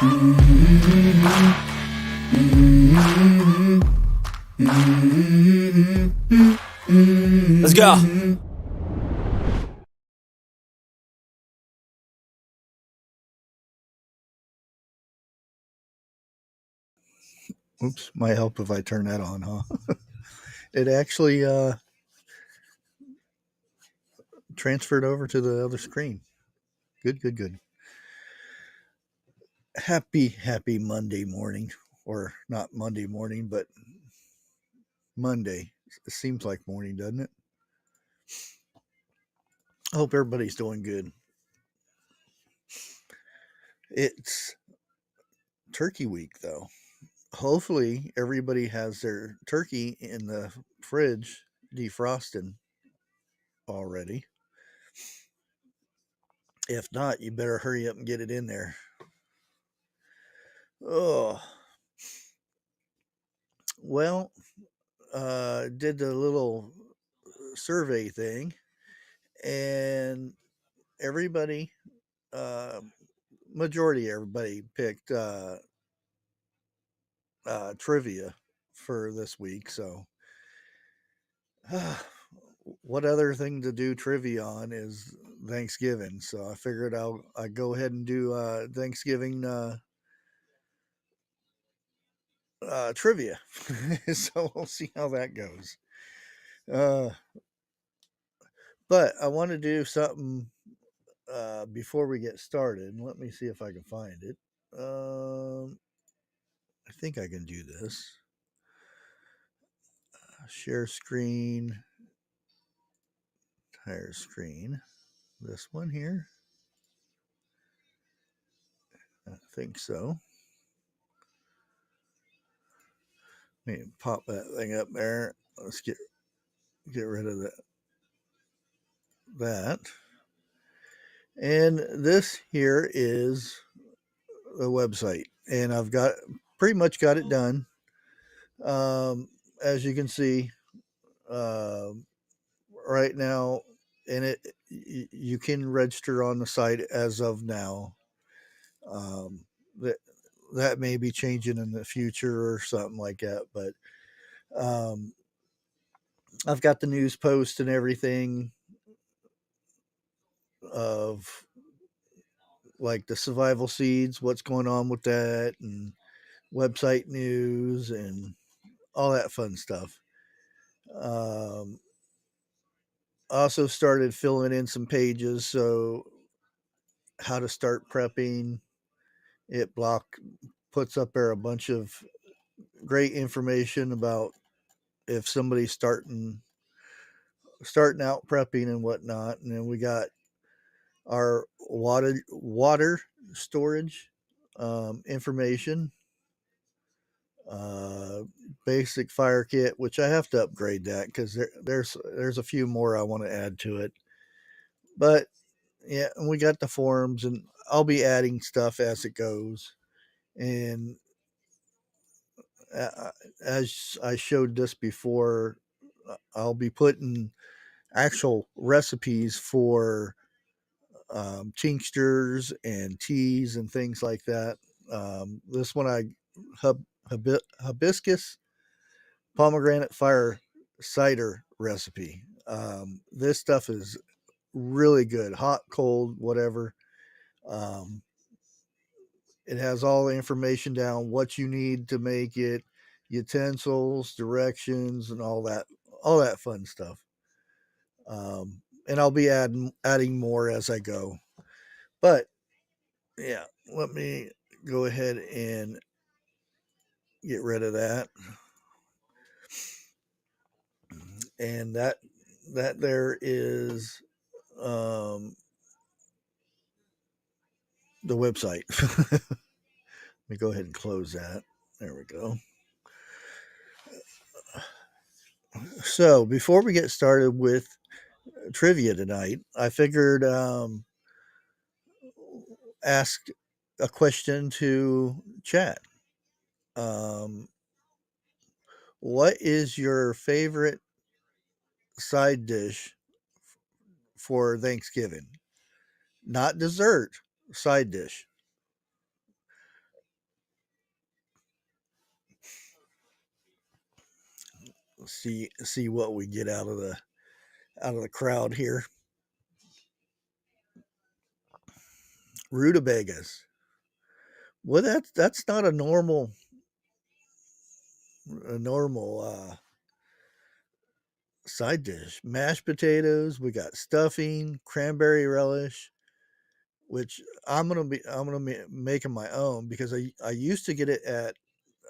Let's go. Oops, might help if I turn that on, huh? It actually transferred over to the other screen. Good, good, good. Happy Monday morning. Or not Monday morning, but Monday. It seems like morning, doesn't it? I hope everybody's doing good. It's turkey week, though. Hopefully, everybody has their turkey in the fridge defrosting already. If not, you better hurry up and get it in there. Oh, well, did the little survey thing, and everybody, uh, majority everybody picked trivia for this week. So, what other thing to do trivia on is Thanksgiving. So I figured I go ahead and do Thanksgiving trivia. So we'll see how that goes. Uh, but I want to do something before we get started. Let me see if I can find it. I think I can do this. Share screen, entire screen. This one here. I think so. Let me pop that thing up there. Let's get rid of that. And this here is the website, and I've got pretty much got it done. As you can see, uh, right now, and you can register on the site as of now. Um, that that may be changing in the future or something like that, but um, I've got the news post and everything of like the survival seeds, what's going on with that, and website news and all that fun stuff. Um, also started filling in some pages, so how to start prepping. It puts up there a bunch of great information about if somebody's starting out prepping and whatnot. And then we got our water storage information, uh, basic fire kit, which I have to upgrade that because there's a few more I want to add to it. But yeah, and we got the forums, and I'll be adding stuff as it goes. And as I showed this before, I'll be putting actual recipes for tinctures and teas and things like that. This one hibiscus pomegranate fire cider recipe. This stuff is really good, hot, cold, whatever. Um, it has all the information down, what you need to make it, utensils, directions, and all that fun stuff. And I'll be adding more as I go. But yeah, let me go ahead and get rid of that. And that there is the website. Let me go ahead and close that. There we go. So before we get started with trivia tonight, I figured ask a question to chat. Um, what is your favorite side dish for Thanksgiving? Not dessert, side dish. see what we get out of the crowd here. Rutabagas. Well, that's not a normal side dish. Mashed potatoes. We got stuffing, cranberry relish, which I'm gonna be making my own because I used to get it at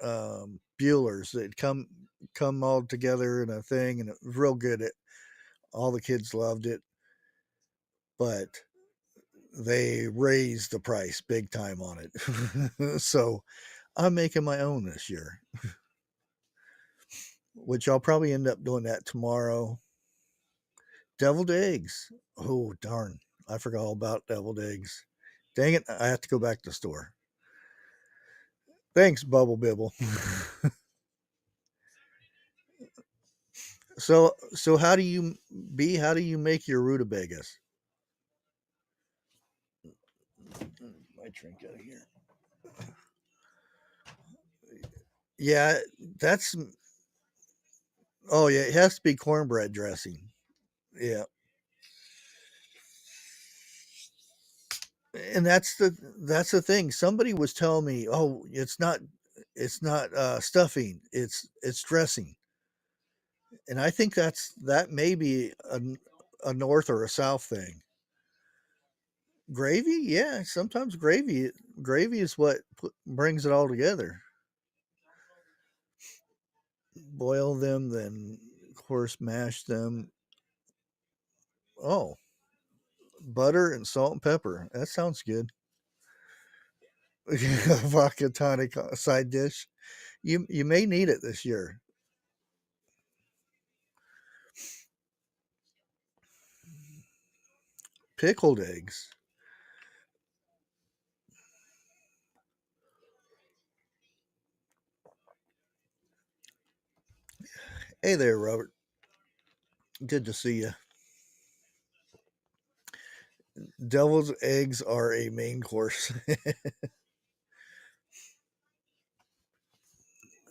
Bueller's. They'd come all together in a thing, and it was real good. All the kids loved it, but they raised the price big time on it. So I'm making my own this year, which I'll probably end up doing that tomorrow. Deviled eggs. Oh, darn. I forgot all about deviled eggs. Dang it. I have to go back to the store. Thanks, Bubble Bibble. So how do you make your rutabagas? My drink out of here. Yeah, that's oh yeah, it has to be cornbread dressing. Yeah. And that's the thing. Somebody was telling me, "Oh, it's not stuffing. It's dressing." And I think that may be a north or a south thing. Gravy? Yeah, sometimes gravy is what brings it all together. Boil them, then of course mash them. Oh, butter and salt and pepper. That sounds good. Vodka tonic side dish. You may need it this year. Pickled eggs. Hey there, Robert. Good to see you. Devil's eggs are a main course.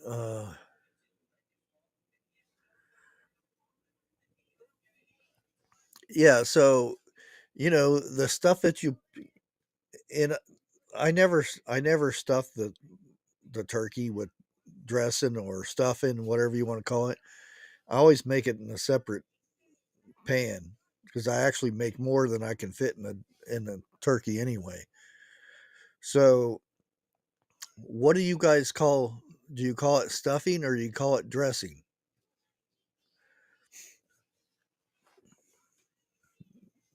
uh, yeah, so the stuff that you in. I never stuff the turkey with dressing or stuffing, whatever you want to call it. I always make it in a separate pan because I actually make more than I can fit in the turkey anyway. So, what do you guys call? Do you call it stuffing or do you call it dressing?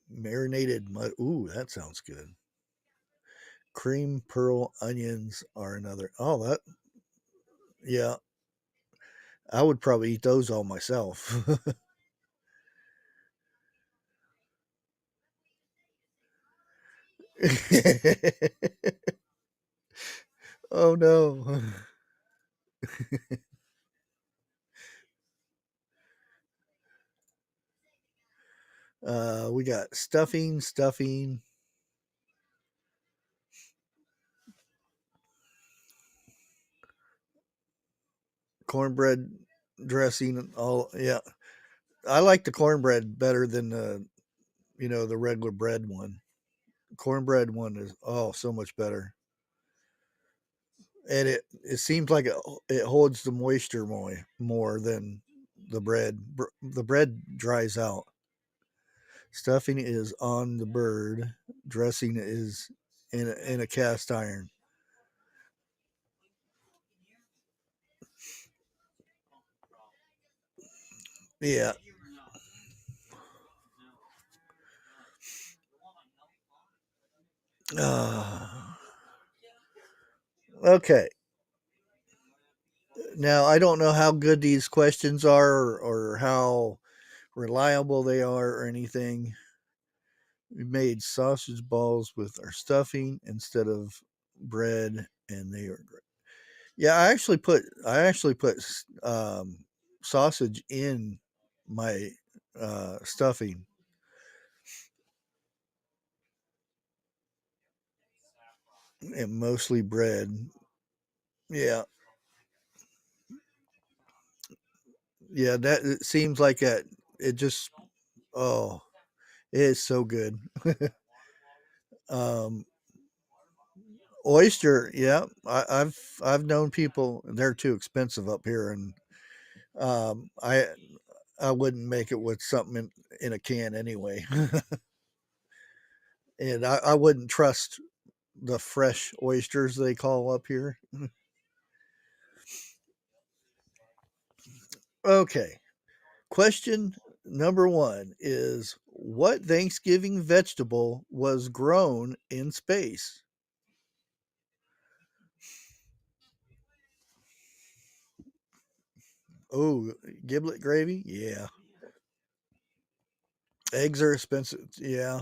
Marinated mud. Ooh, that sounds good. Cream pearl onions are another. Oh, that yeah. I would probably eat those all myself. Oh no. We got stuffing, cornbread dressing. All yeah. I like the cornbread better than the regular bread one. Cornbread one is so much better, and it seems like it holds the moisture more than the bread. The bread dries out. Stuffing is on the bird. Dressing is in a cast iron. Yeah. Uh, okay. Now I don't know how good these questions are or how reliable they are or anything. We made sausage balls with our stuffing instead of bread, and they are great. Yeah, I actually put sausage in my stuffing, and mostly bread. Yeah, Yeah, that it seems like that. It just oh, it is so good. um, Oyster, yeah, I've known people. They're too expensive up here, and um, I I wouldn't make it with something in a can anyway. And I wouldn't trust the fresh oysters they call up here. Okay, question number one is what Thanksgiving vegetable was grown in space? Oh, giblet gravy? Yeah. Eggs are expensive. Yeah.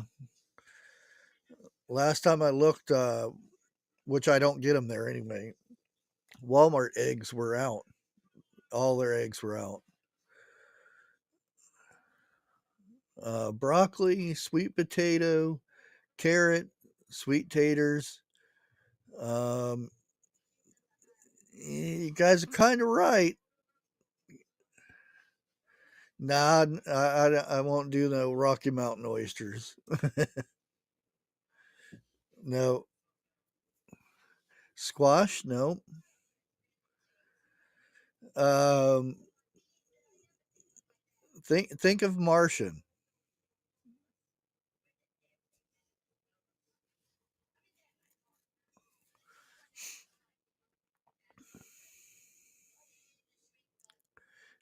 Last time I looked, which I don't get them there anyway, Walmart eggs were out. All their eggs were out. Broccoli, sweet potato, carrot, sweet taters. Um, you guys are kind of right. Nah, I won't do no Rocky Mountain oysters. No. Squash? No. Um, think of Martian.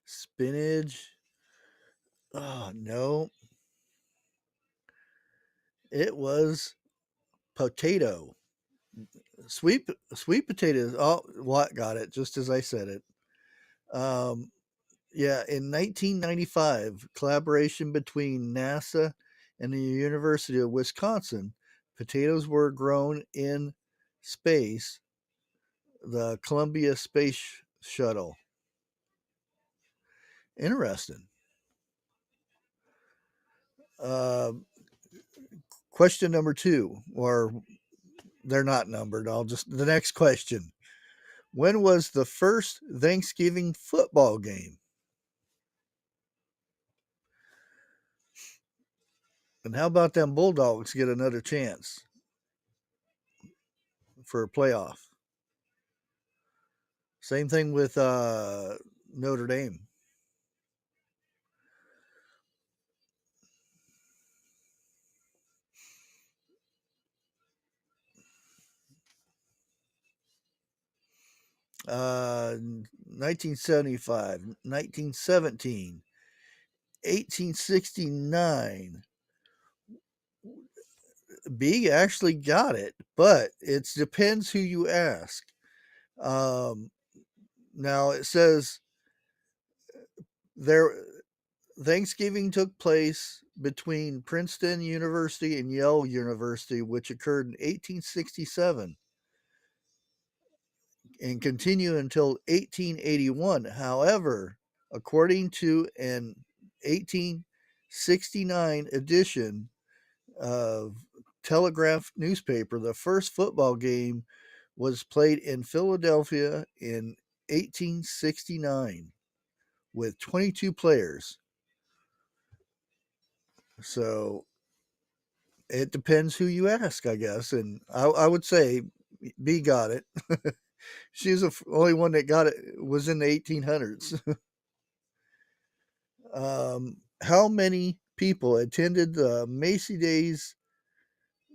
Spinach. Oh no, it was potato. Sweet potatoes. Oh, what got it? Just as I said it. Um, yeah, in 1995, collaboration between NASA and the University of Wisconsin, potatoes were grown in space, the Columbia Space Shuttle. Interesting. Uh, question number two, or they're not numbered. I'll just the next question. When was the first Thanksgiving football game? And how about them Bulldogs get another chance for a playoff? Same thing with Notre Dame. 1975, 1917, 1869. B actually got it, but it depends who you ask. Um, Now it says there Thanksgiving took place between Princeton University and Yale University, which occurred in 1867 and continued until 1881. However, according to an 1869 edition of Telegraph newspaper, the first football game was played in Philadelphia in 1869 with 22 players. So it depends who you ask, I guess. And I would say B got it. She's the only one that got it was in the 1800s. How many people attended the Macy Days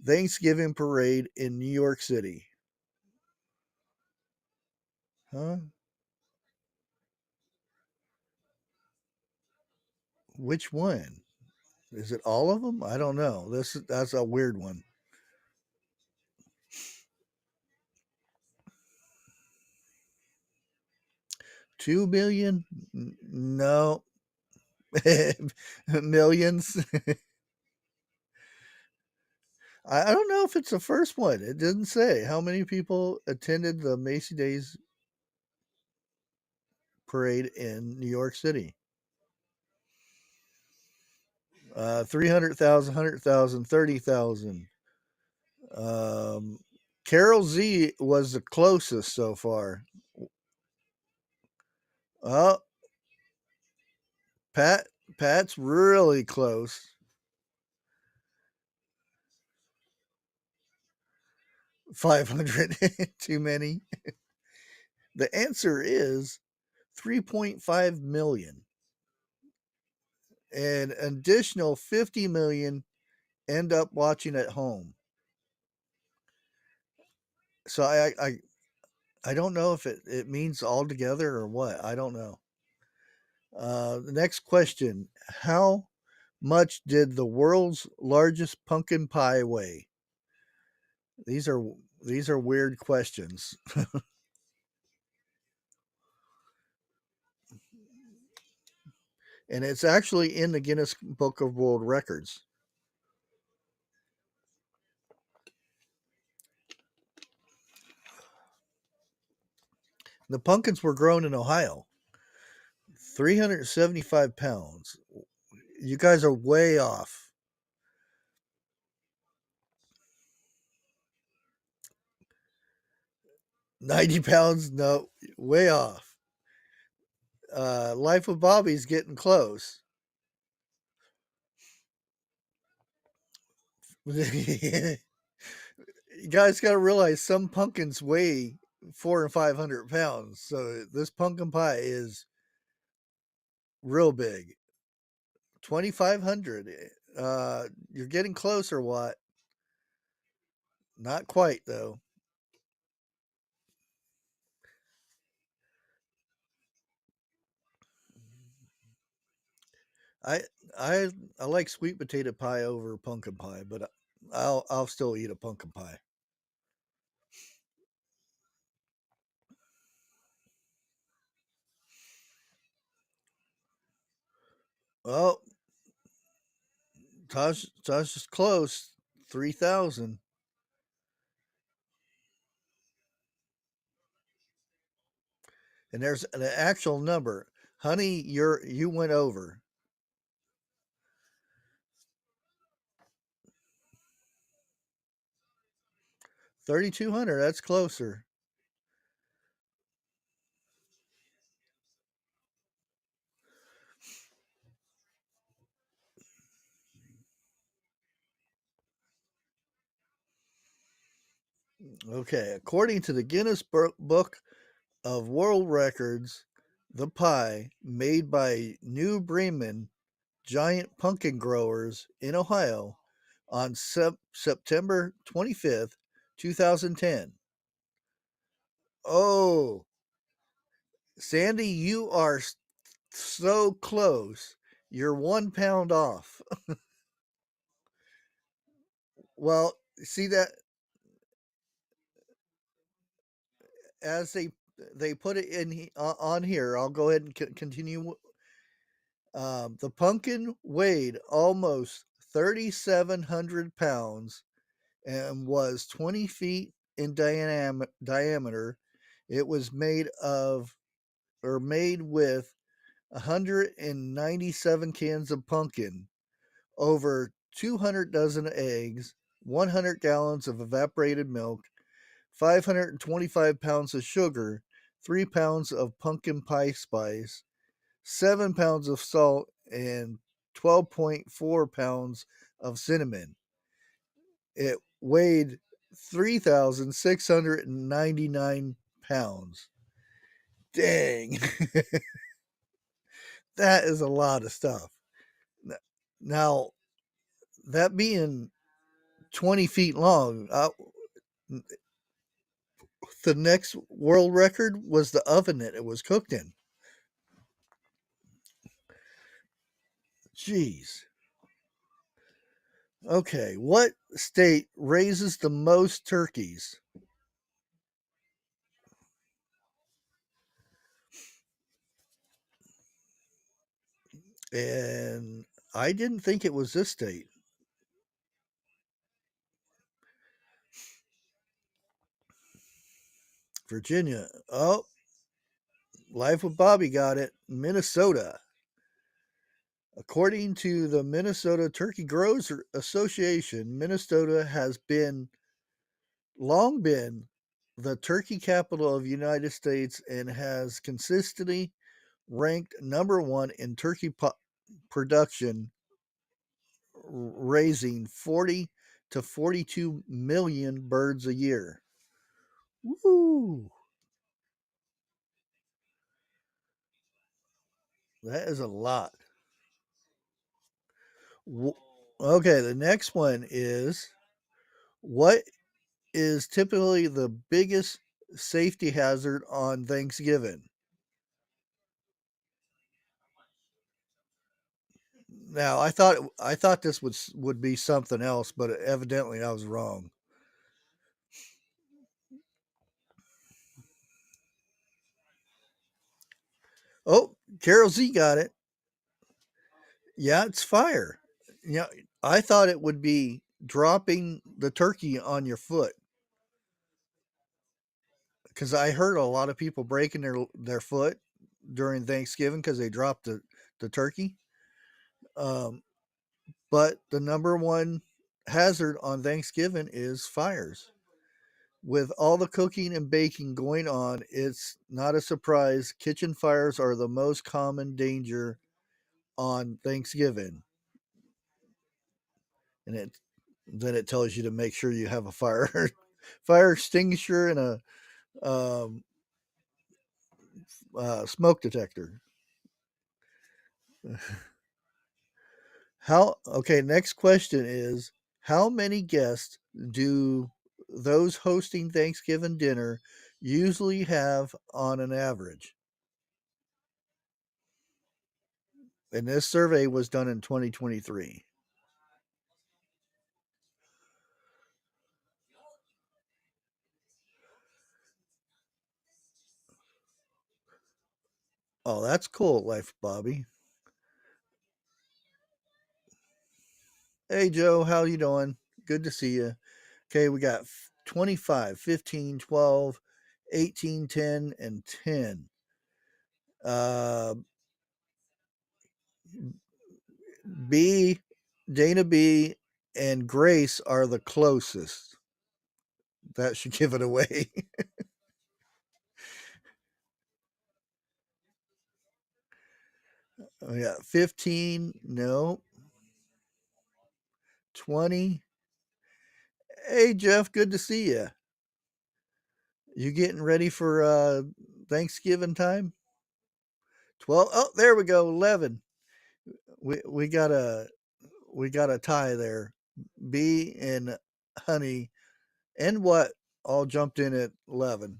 Thanksgiving parade in New York City? Huh? Which one? Is it all of them? I don't know. That's a weird one. 2 million? No. Millions. I don't know if it's the first one. It didn't say how many people attended the Macy Days parade in New York City. 300,000, 100,000, 30,000. Um, Carol Z was the closest so far. Oh, Pat's really close. 500 too many. The answer is 3.5 million. And an additional 50 million end up watching at home. So I don't know if it means all together or what. I don't know. The next question: how much did the world's largest pumpkin pie weigh? These are these are weird questions. And it's actually in the Guinness Book of World Records. The pumpkins were grown in Ohio. 375 pounds. You guys are way off. 90 pounds? No, way off. Life of Bobby's getting close. You guys got to realize some pumpkins weigh 400 and 500 pounds. So this pumpkin pie is real big. 2,500. You're getting close or what? Not quite though. I I I like sweet potato pie over pumpkin pie, but I'll still eat a pumpkin pie. Well, Tosh is close. 3,000. And there's an actual number. Honey, you went over. 3,200. That's closer. Okay, according to the Guinness Book of World Records, the pie made by New Bremen giant pumpkin growers in Ohio on September 25th, 2010. Oh, Sandy, you are so close. You're 1 pound off. Well, see that as they put it in on here. I'll go ahead and continue. The pumpkin weighed almost 3,700 pounds and was 20 feet in diameter. It was made with 197 cans of pumpkin, over 200 dozen eggs, 100 gallons of evaporated milk, 525 pounds of sugar, 3 pounds of pumpkin pie spice, 7 pounds of salt, and 12.4 pounds of cinnamon. It weighed 3,699 pounds. Dang. That is a lot of stuff. Now, that being 20 feet long, the next world record was the oven that it was cooked in. Jeez. Okay, what state raises the most turkeys? And I didn't think it was this state. Virginia. Oh, Life with Bobby got it. Minnesota. According to the Minnesota Turkey Growers Association, Minnesota has long been the turkey capital of the United States and has consistently ranked number one in turkey production, raising 40 to 42 million birds a year. Woo! That is a lot. Okay, the next one is, what is typically the biggest safety hazard on Thanksgiving? Now, I thought this would be something else, but evidently I was wrong. Oh, Carol Z got it. Yeah, it's fire. Yeah, I thought it would be dropping the turkey on your foot, because I heard a lot of people breaking their foot during Thanksgiving because they dropped the turkey. Um, but the number one hazard on Thanksgiving is fires. With all the cooking and baking going on, it's not a surprise. Kitchen fires are the most common danger on Thanksgiving, and then it tells you to make sure you have a fire fire extinguisher and a um, smoke detector. How Okay, next question is, how many guests do those hosting Thanksgiving dinner usually have on an average? And this survey was done in 2023. Oh, that's cool, Life Bobby. Hey Joe, how you doing? Good to see you. Okay, we got 25, 15, 12, 18, 10, and 10. Uh, B, Dana B, and Grace are the closest. That should give it away. Oh, yeah, 15, no, 20. Hey Jeff, good to see you. You getting ready for Thanksgiving time? 12. Oh, there we go. 11. We got a tie there. B and Honey and what all jumped in at 11.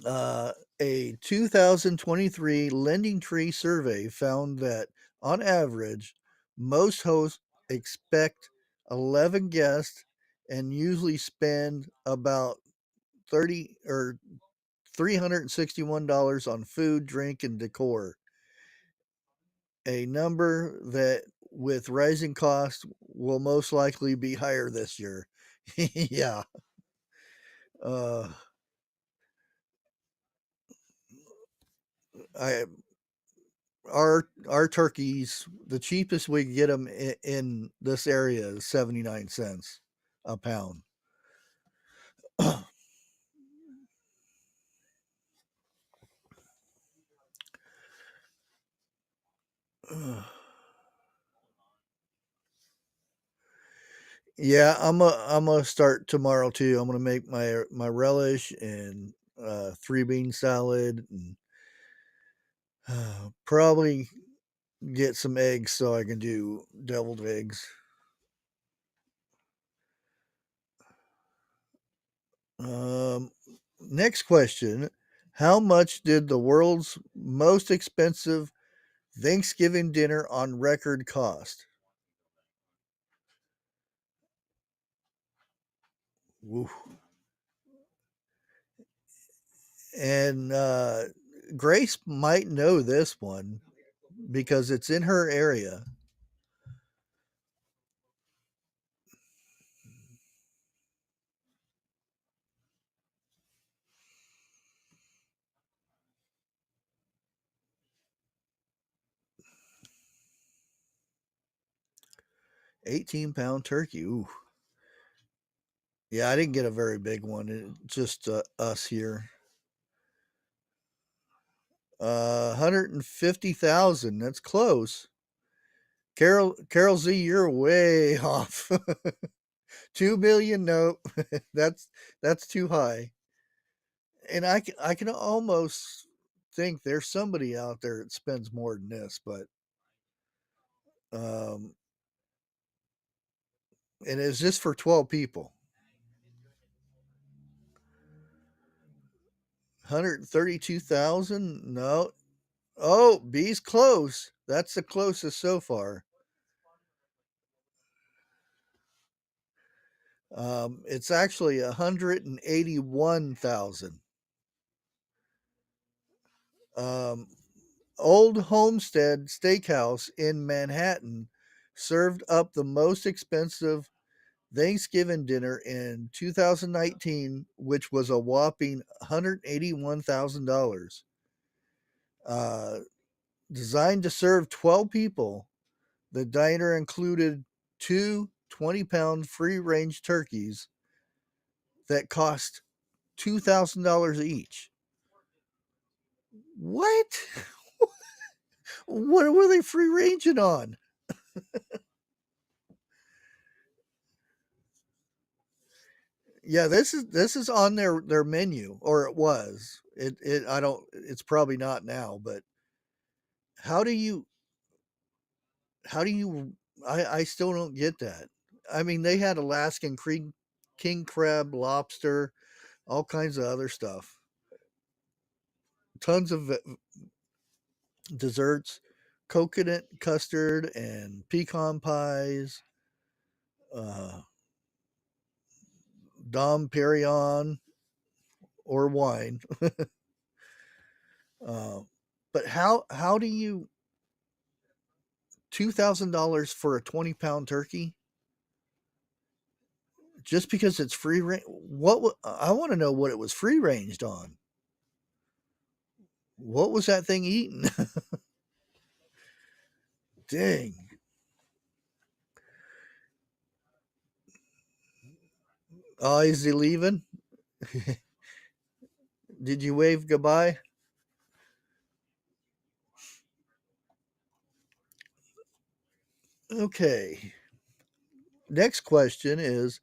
Uh, a 2023 Lending Tree survey found that on average, most hosts expect 11 guests and usually spend about 30 or $361 on food, drink, and decor. A number that, with rising costs, will most likely be higher this year. Yeah. Uh, I our turkeys, the cheapest we can get them in this area is 79 cents a pound. Yeah, I'm gonna start tomorrow too. I'm gonna make my relish and 3 bean salad, and probably get some eggs so I can do deviled eggs. Um, Next question: how much did the world's most expensive Thanksgiving dinner on record cost? Woo. And Grace might know this one because it's in her area. 18-pound turkey. Ooh. Yeah, I didn't get a very big one. Just us here. 150,000. That's close. Carol Z, you're way off. 2 million, no. that's that's too high. And I can almost think there's somebody out there that spends more than this, but um and it's just for 12 people. 132,000? No. Oh, B's close. That's the closest so far. It's actually 181,000. Um, Old Homestead Steakhouse in Manhattan served up the most expensive Thanksgiving dinner in 2019, which was a whopping $181,000. Uh, Designed to serve 12 people, the diner included two 20-pound free range turkeys that cost $2,000 each. What? What were they free ranging on? Yeah, this is on their menu, or it was. It I don't. It's probably not now, but how do you how do you? I still don't get that. I mean, they had Alaskan cream, king crab, lobster, all kinds of other stuff. Tons of desserts, coconut custard, and pecan pies. Uh, Dom Perignon or wine. Uh, but how do you $2,000 for a 20-pound turkey just because it's free range? I want to know what it was free ranged on. What was that thing eating? Dang. Oh, is he leaving? Did you wave goodbye? Okay. Next question is,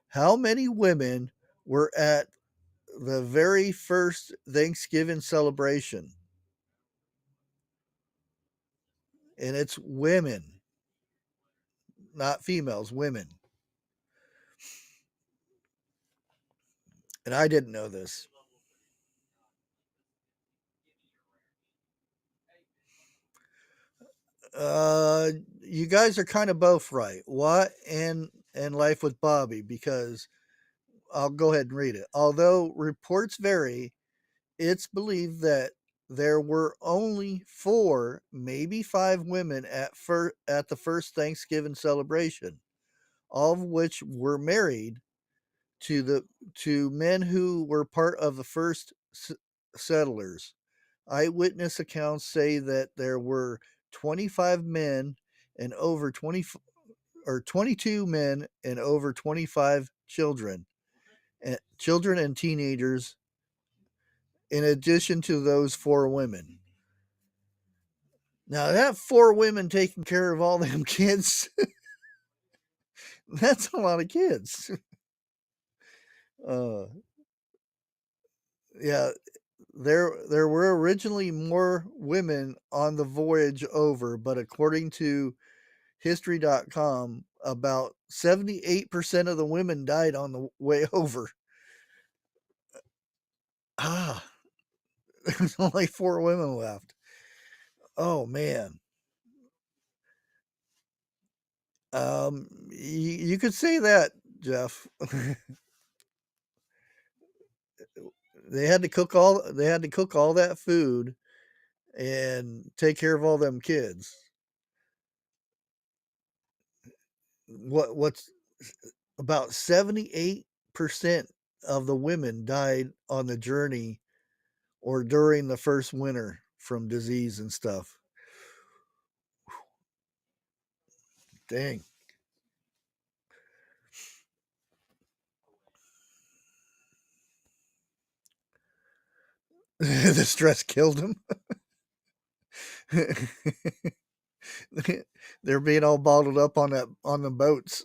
how many women were at the very first Thanksgiving celebration? And it's women, not females, women. And I didn't know this. Uh, you guys are kind of both right. What and Life with Bobby, because I'll go ahead and read it. Although reports vary, it's believed that there were only four, maybe five women at the first Thanksgiving celebration, all of which were married to the to men who were part of the first settlers. Eyewitness accounts say that there were 25 men and over 20 or 22 men and over 25 children and teenagers in addition to those four women. Now that four women taking care of all them kids, that's a lot of kids. Uh, yeah, there were originally more women on the voyage over, but according to history.com, about 78% of the women died on the way over. Ah, there's only four women left. Oh man. You could say that, Jeff. They had to cook all that food and take care of all them kids. What's about 78% of the women died on the journey or during the first winter from disease and stuff. Dang. The stress killed him. They're being all bottled up on the boats.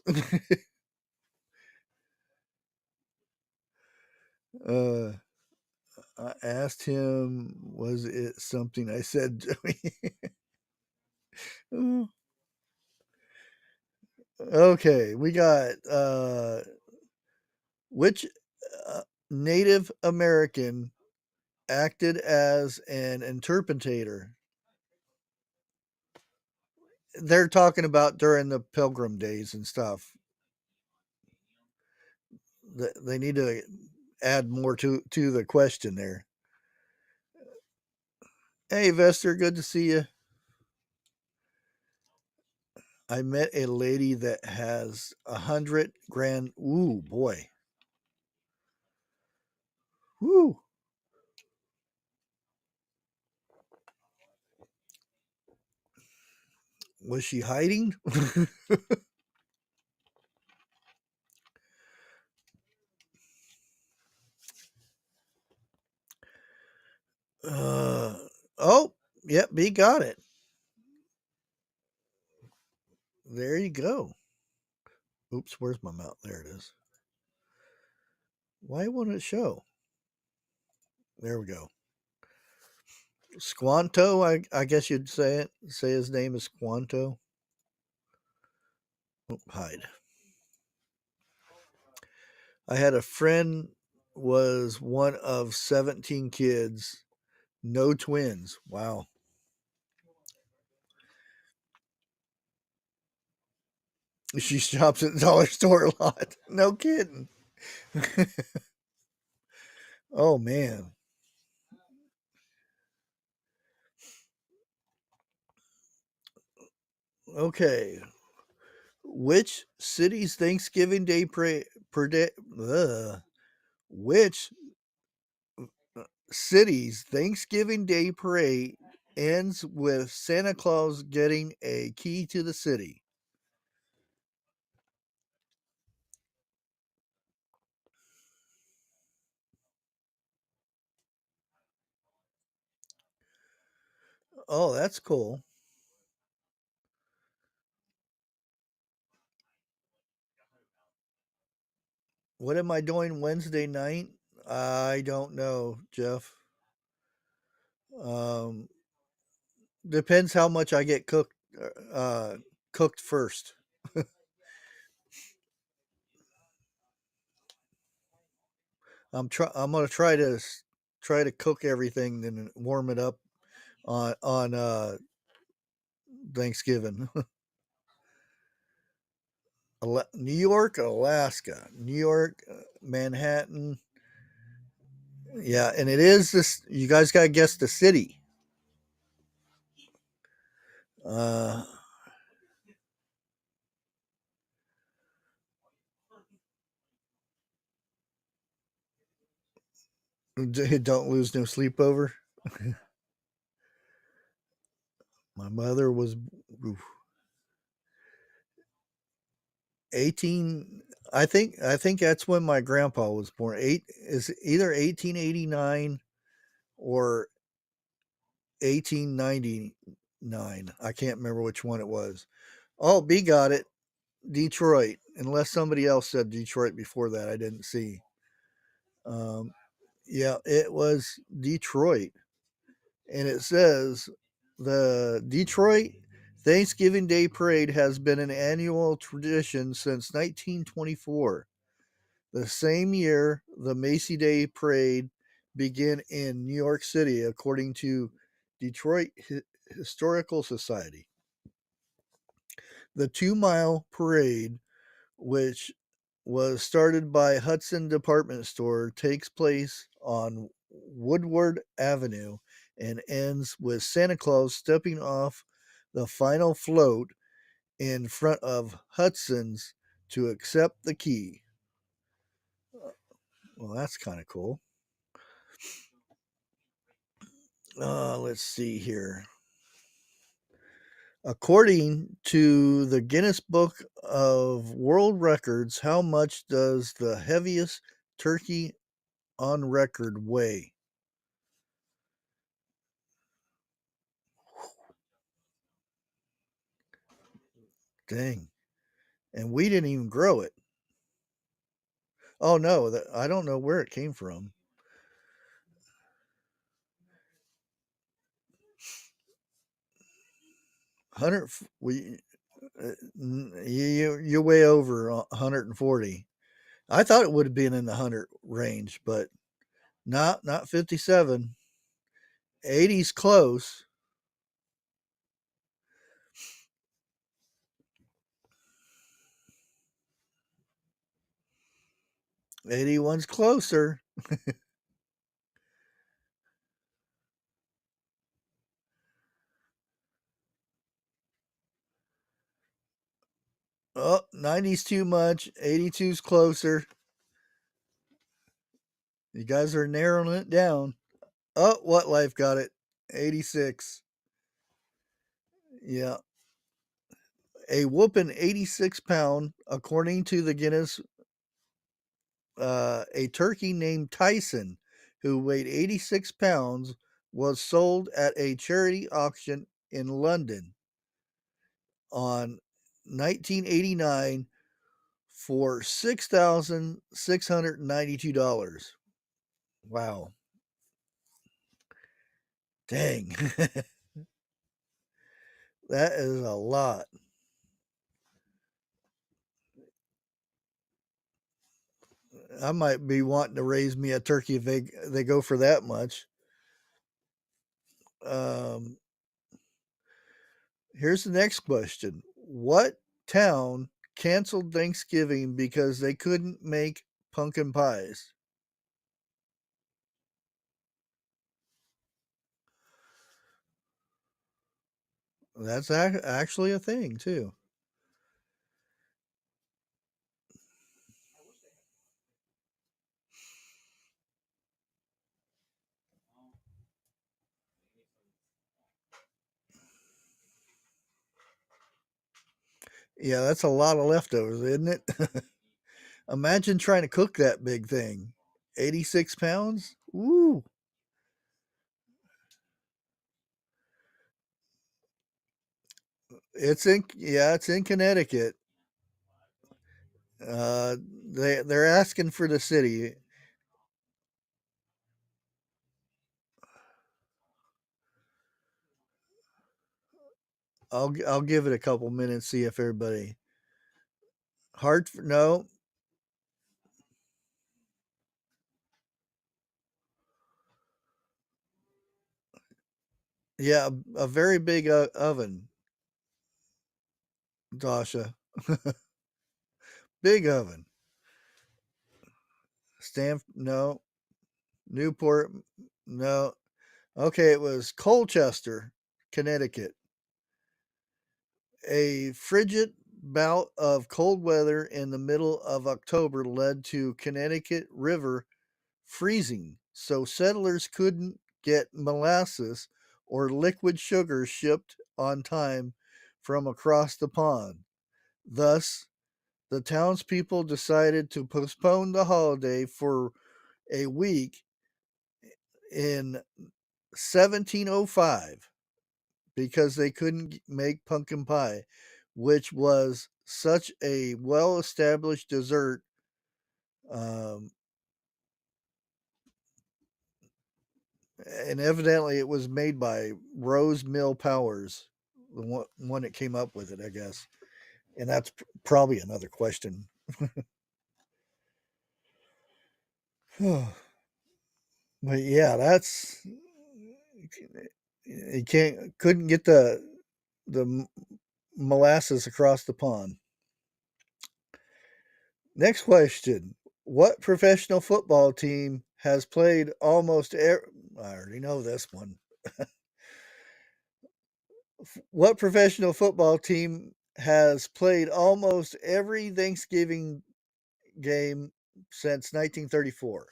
uh, I asked him, was it something I said, Joey? Okay, we got which Native American acted as an interpreter? They're talking about during the Pilgrim days and stuff. They need to add more to the question there. Hey, Vester, good to see you. I met a lady that has 100 grand. Ooh, boy. Woo. Was she hiding? uh, oh, yep, B got it. There you go. Oops, where's my mouth? There it is. Why won't it show? There we go. Squanto, I guess you'd say it. Say his name is Squanto. Oh, hide. I had a friend was one of 17 kids, no twins. Wow. She shops at the dollar store a lot. No kidding. Oh man. Okay. Which city's Thanksgiving Day per day? Which city's Thanksgiving Day parade ends with Santa Claus getting a key to the city? Oh, that's cool. What am I doing Wednesday night? I don't know, Jeff. Um, depends how much I get uh, cooked first. I'm gonna try to cook everything and warm it up on Thanksgiving. New York, Alaska, New York, Manhattan. Yeah, and it is this. You guys gotta guess the city. Uh, don't lose no sleep over. My mother was oof, 18. I think that's when my grandpa was born. Eight is either 1889 or 1899. I can't remember which one it was. Oh, B got it. Detroit. Unless somebody else said Detroit before that, I didn't see. Um, yeah, it was Detroit. And it says the Detroit Thanksgiving Day Parade has been an annual tradition since 1924. The same year, the Macy Day Parade began in New York City, according to Detroit Historical Society. The 2 mile parade, which was started by Hudson Department Store, takes place on Woodward Avenue and ends with Santa Claus stepping off the final float in front of Hudson's to accept the key. Well, that's kind of cool. Let's see here. According to the Guinness Book of World Records, how much does the heaviest turkey on record weigh? Dang. And we didn't even grow it. Oh no, I don't know where it came from. 100 we you're way over 140. I thought it would have been in the 100 range, but not 57. 80's close. 81's closer. Oh, 90's too much. 82's closer. You guys are narrowing it down. Oh, what life got it? 86. Yeah. A whooping 86-pound, according to the Guinness, a turkey named Tyson, who weighed 86 pounds, was sold at a charity auction in London on 1989 for $6,692. Wow. Dang. That is a lot. I might be wanting to raise me a turkey if they go for that much. Um, Here's the next question. What town canceled Thanksgiving because they couldn't make pumpkin pies? That's actually a thing, too. Yeah, that's a lot of leftovers, isn't it? Imagine trying to cook that big thing. 86 pounds? Woo. It's in Connecticut. Uh, they're asking for the city. I'll give it a couple minutes, see if everybody. Hartford, no. Yeah, a very big oven, Dasha. Big oven. No. Newport, no. Okay, it was Colchester, Connecticut. A frigid bout of cold weather in the middle of October led to Connecticut River freezing, so settlers couldn't get molasses or liquid sugar shipped on time from across the pond. Thus, the townspeople decided to postpone the holiday for a week in 1705 because they couldn't make pumpkin pie, which was such a well established dessert. Um, and evidently, it was made by Rose Mill Powers, the one that came up with it, I guess. And that's probably another question. But yeah, that's you couldn't get the molasses across the pond. Next question. What professional football team has played almost I already know this one. What professional football team has played almost every Thanksgiving game since 1934?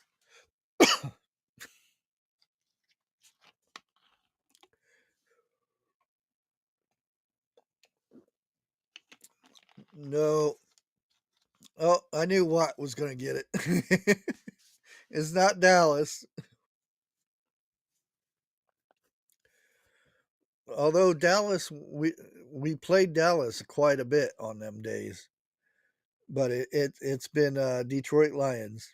No. Oh, I knew Watt was going to get it. It's not Dallas. Although Dallas, we played Dallas quite a bit on them days, but it's been Detroit Lions.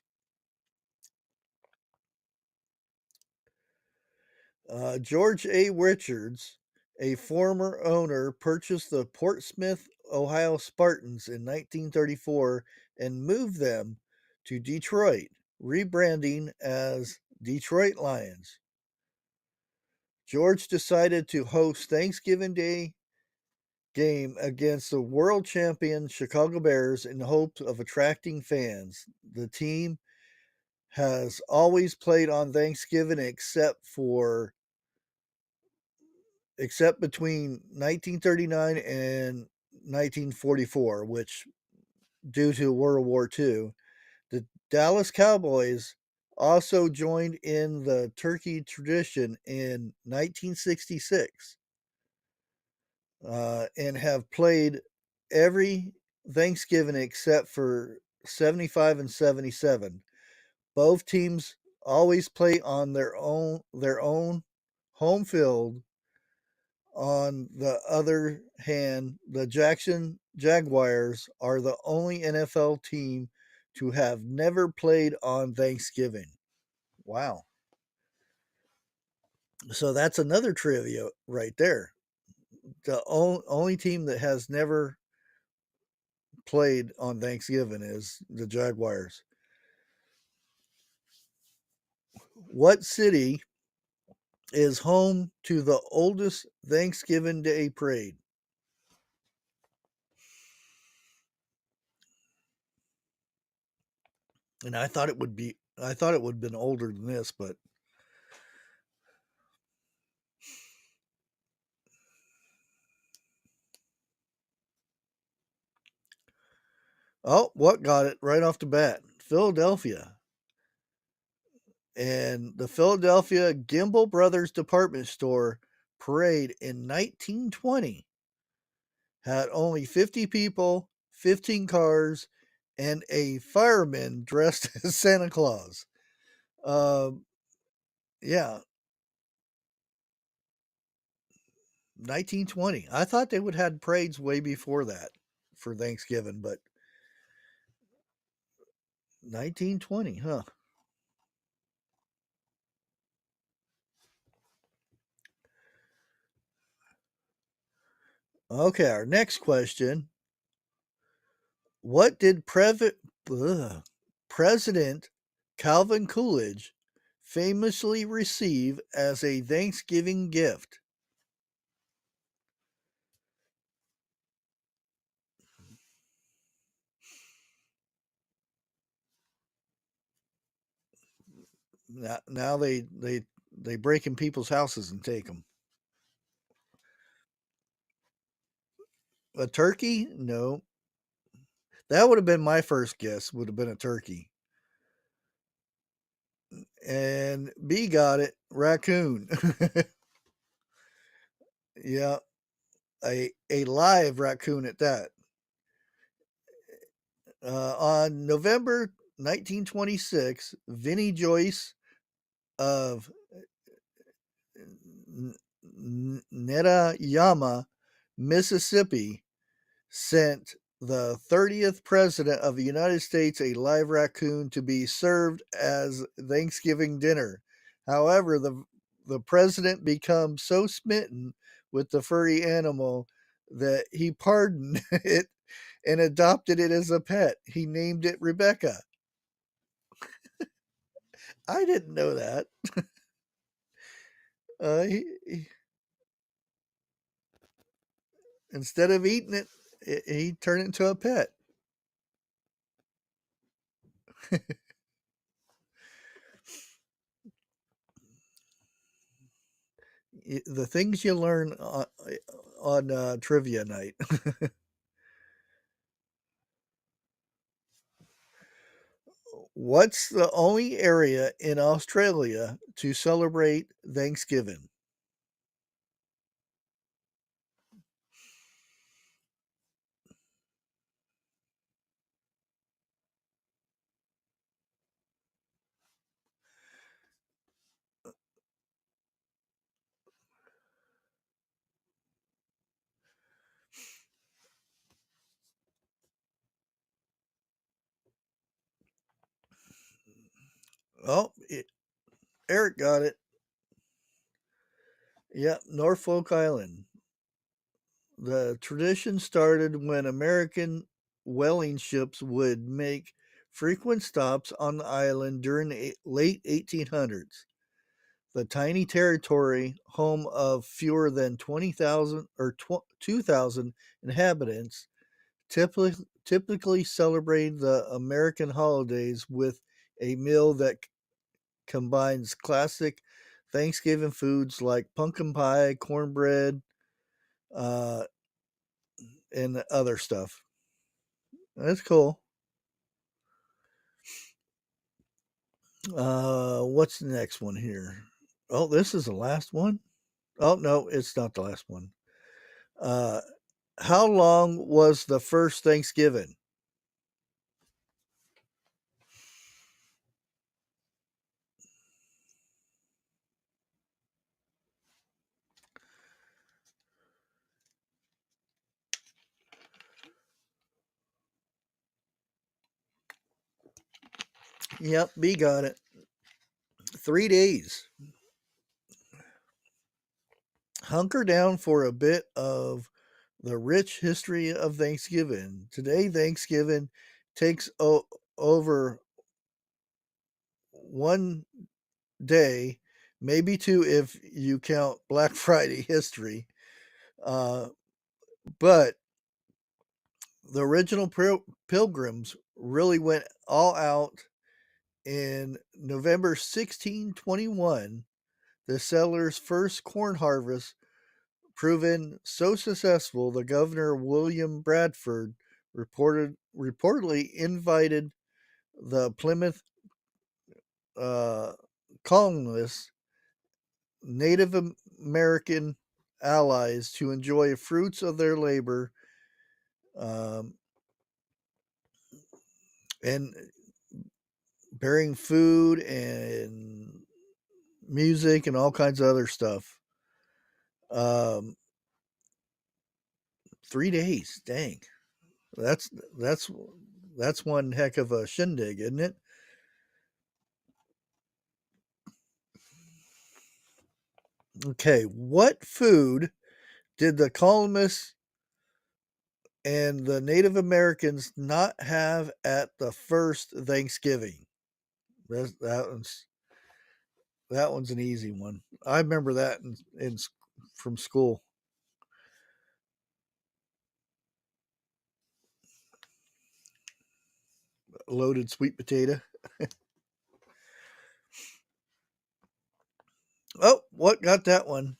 George A. Richards, a former owner, purchased the Portsmouth, Ohio Spartans in 1934 and moved them to Detroit, rebranding as Detroit Lions. George decided to host Thanksgiving Day game against the world champion Chicago Bears in hopes of attracting fans. The team has always played on Thanksgiving except between 1939 and 1944, which due to World War II, the Dallas Cowboys also joined in the turkey tradition in 1966 and have played every Thanksgiving except for 75 and 77. Both teams always play on their own home field. On the other hand, the Jackson Jaguars are the only NFL team to have never played on Thanksgiving. Wow. So that's another trivia right there. The only team that has never played on Thanksgiving is the Jaguars. What city is home to the oldest Thanksgiving Day parade? And I thought it would have been older than this, but oh, what got it right off the bat? Philadelphia. And the Philadelphia Gimbel Brothers Department Store parade in 1920 had only 50 people, 15 cars, and a fireman dressed as Santa Claus. Um, yeah, 1920. I thought they would have had parades way before that for Thanksgiving, but 1920, huh? Okay, our next question. What did President Calvin Coolidge famously receive as a Thanksgiving gift? Now they break in people's houses and take them. A turkey? No. That would have been my first guess. Would have been a turkey. And B got it. Raccoon. Yeah, a live raccoon at that. On November 1926, Vinnie Joyce of Netayama, Mississippi, sent the 30th president of the United States a live raccoon to be served as Thanksgiving dinner. However, the president became so smitten with the furry animal that he pardoned it and adopted it as a pet. He named it Rebecca. I didn't know that. He instead of eating it, he turned it into a pet. The things you learn on trivia night. What's the only area in Australia to celebrate Thanksgiving? Oh, Eric got it. Yep, Norfolk Island. The tradition started when American whaling ships would make frequent stops on the island during the late 1800s. The tiny territory, home of fewer than 20,000 or 2,000 inhabitants, typically celebrated the American holidays with a meal that combines classic Thanksgiving foods like pumpkin pie, cornbread, uh, and other stuff. That's cool. What's the next one here? Oh, this is the last one. Oh no, it's not the last one. Uh, how long was the first Thanksgiving? Yep, B got it. 3 days. Hunker down for a bit of the rich history of Thanksgiving. Today, Thanksgiving takes over one day, maybe two if you count Black Friday history. Uh, but the original pilgrims really went all out in November 1621. The settlers' first corn harvest proven so successful, the governor William Bradford reportedly invited the Plymouth uh, colonists, Native American allies, to enjoy fruits of their labor, um, and bearing food and music and all kinds of other stuff. Um, 3 days, dang, that's that's that's one heck of a shindig, isn't it? Okay, what food did the colonists and the Native Americans not have at the first Thanksgiving? That, that one's that one's an easy one. I remember that from school. Loaded sweet potato. Oh, what got that one?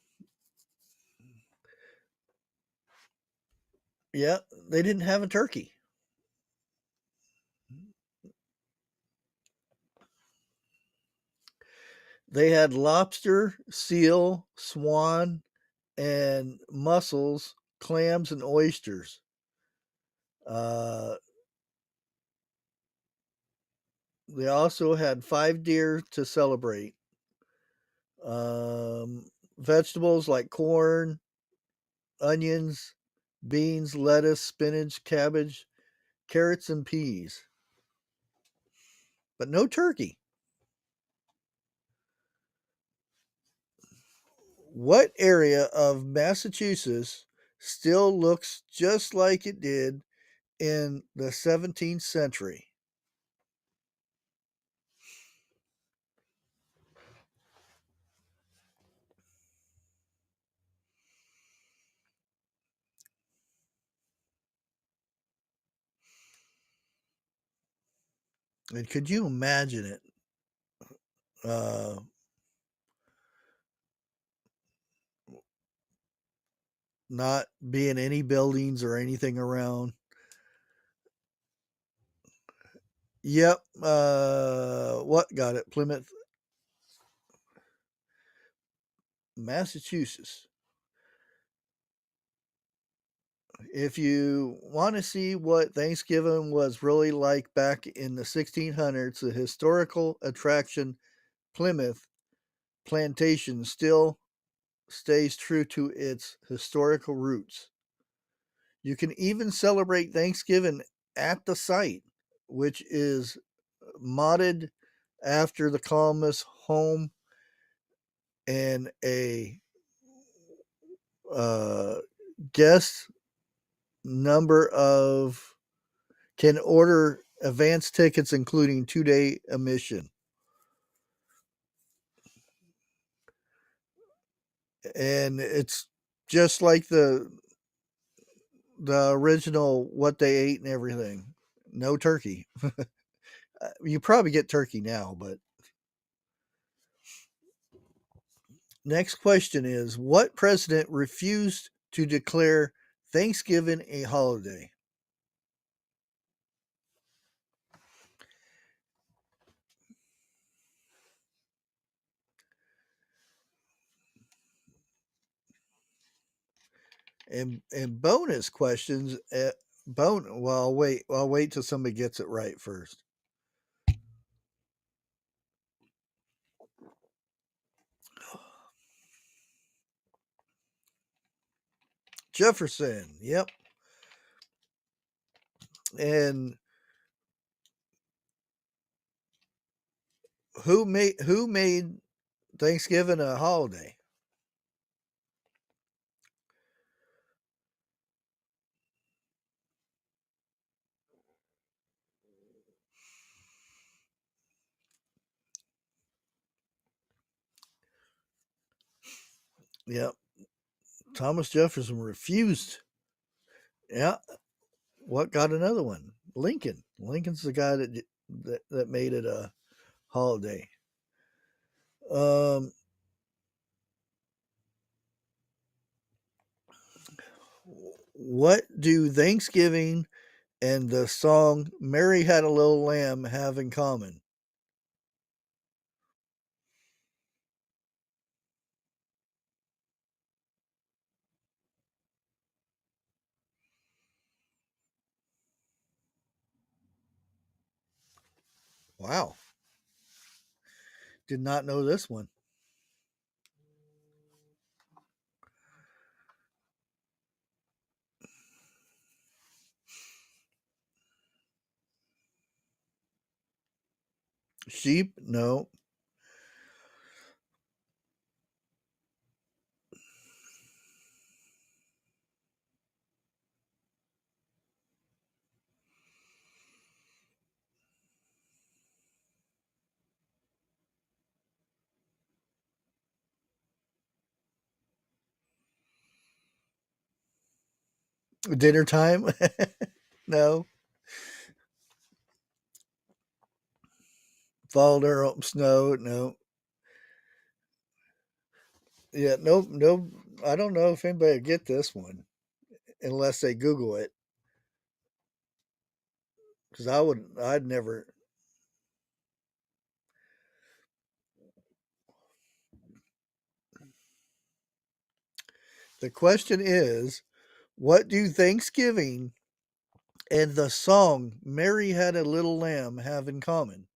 Yeah, they didn't have a turkey. They had lobster, seal, swan, and mussels, clams, and oysters. Uh, they also had 5 deer to celebrate. Vegetables like corn, onions, beans, lettuce, spinach, cabbage, carrots, and peas, but no turkey. What area of Massachusetts still looks just like it did in the 17th century? And could you imagine it? Uh, not being any buildings or anything around. Yep. What got it? Plymouth, Massachusetts. If you want to see what Thanksgiving was really like back in the 1600s, the historical attraction Plymouth Plantation still stays true to its historical roots. You can even celebrate Thanksgiving at the site, which is modded after the columnist's home, and a uh, guest number of can order advance tickets, including 2-day admission. And it's just like the original what they ate and everything. No turkey. You probably get turkey now, but next question is, what president refused to declare Thanksgiving a holiday? And bonus questions. Well, I'll wait till somebody gets it right first. Jefferson. Yep. And who made Thanksgiving a holiday? Yep. Thomas Jefferson refused. Yeah. What got another one? Lincoln. Lincoln's the guy that made it a holiday. Um, what do Thanksgiving and the song "Mary Had a Little Lamb" have in common? Wow, did not know this one. Sheep? No. Dinner time? No. Fall there on snow? No. Yeah, nope, nope. I don't know if anybody would get this one unless they Google it, because I'd never. The question is, what do Thanksgiving and the song "Mary Had a Little Lamb" have in common?